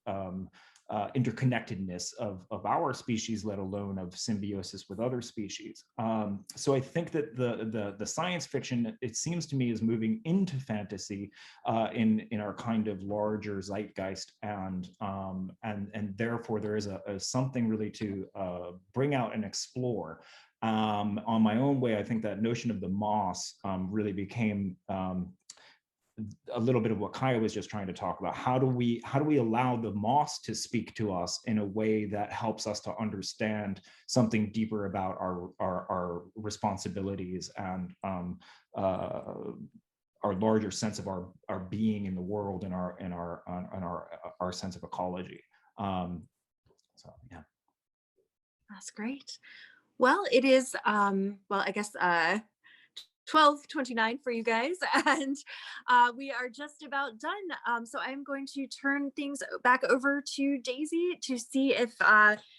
interconnectedness of our species, let alone of symbiosis with other species. So I think that the science fiction, it seems to me, is moving into fantasy in our kind of larger zeitgeist, and therefore there is a something really to bring out and explore. On my own way, I think that notion of the moss really became a little bit of what Kaya was just trying to talk about. How do we allow the moss to speak to us in a way that helps us to understand something deeper about our responsibilities and our larger sense of our being in the world and our sense of ecology. So yeah, that's great. Well, it is I guess 12:29 for you guys, and we are just about done. So I'm going to turn things back over to Daisy to see if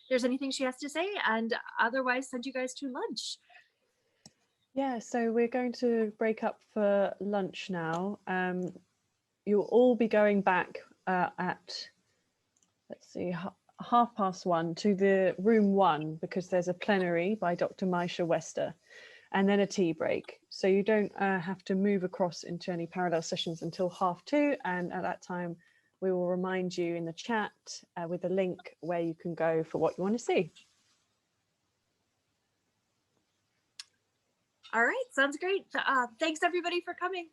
there's anything she has to say, and otherwise send you guys to lunch. Yeah, so we're going to break up for lunch now. You'll all be going back at, let's see, 1:30 to the room 1, because there's a plenary by Dr. Maisha Wester, and then a tea break. So you don't have to move across into any parallel sessions until 2:30. And at that time, we will remind you in the chat with a link where you can go for what you want to see. All right, sounds great. Thanks everybody for coming.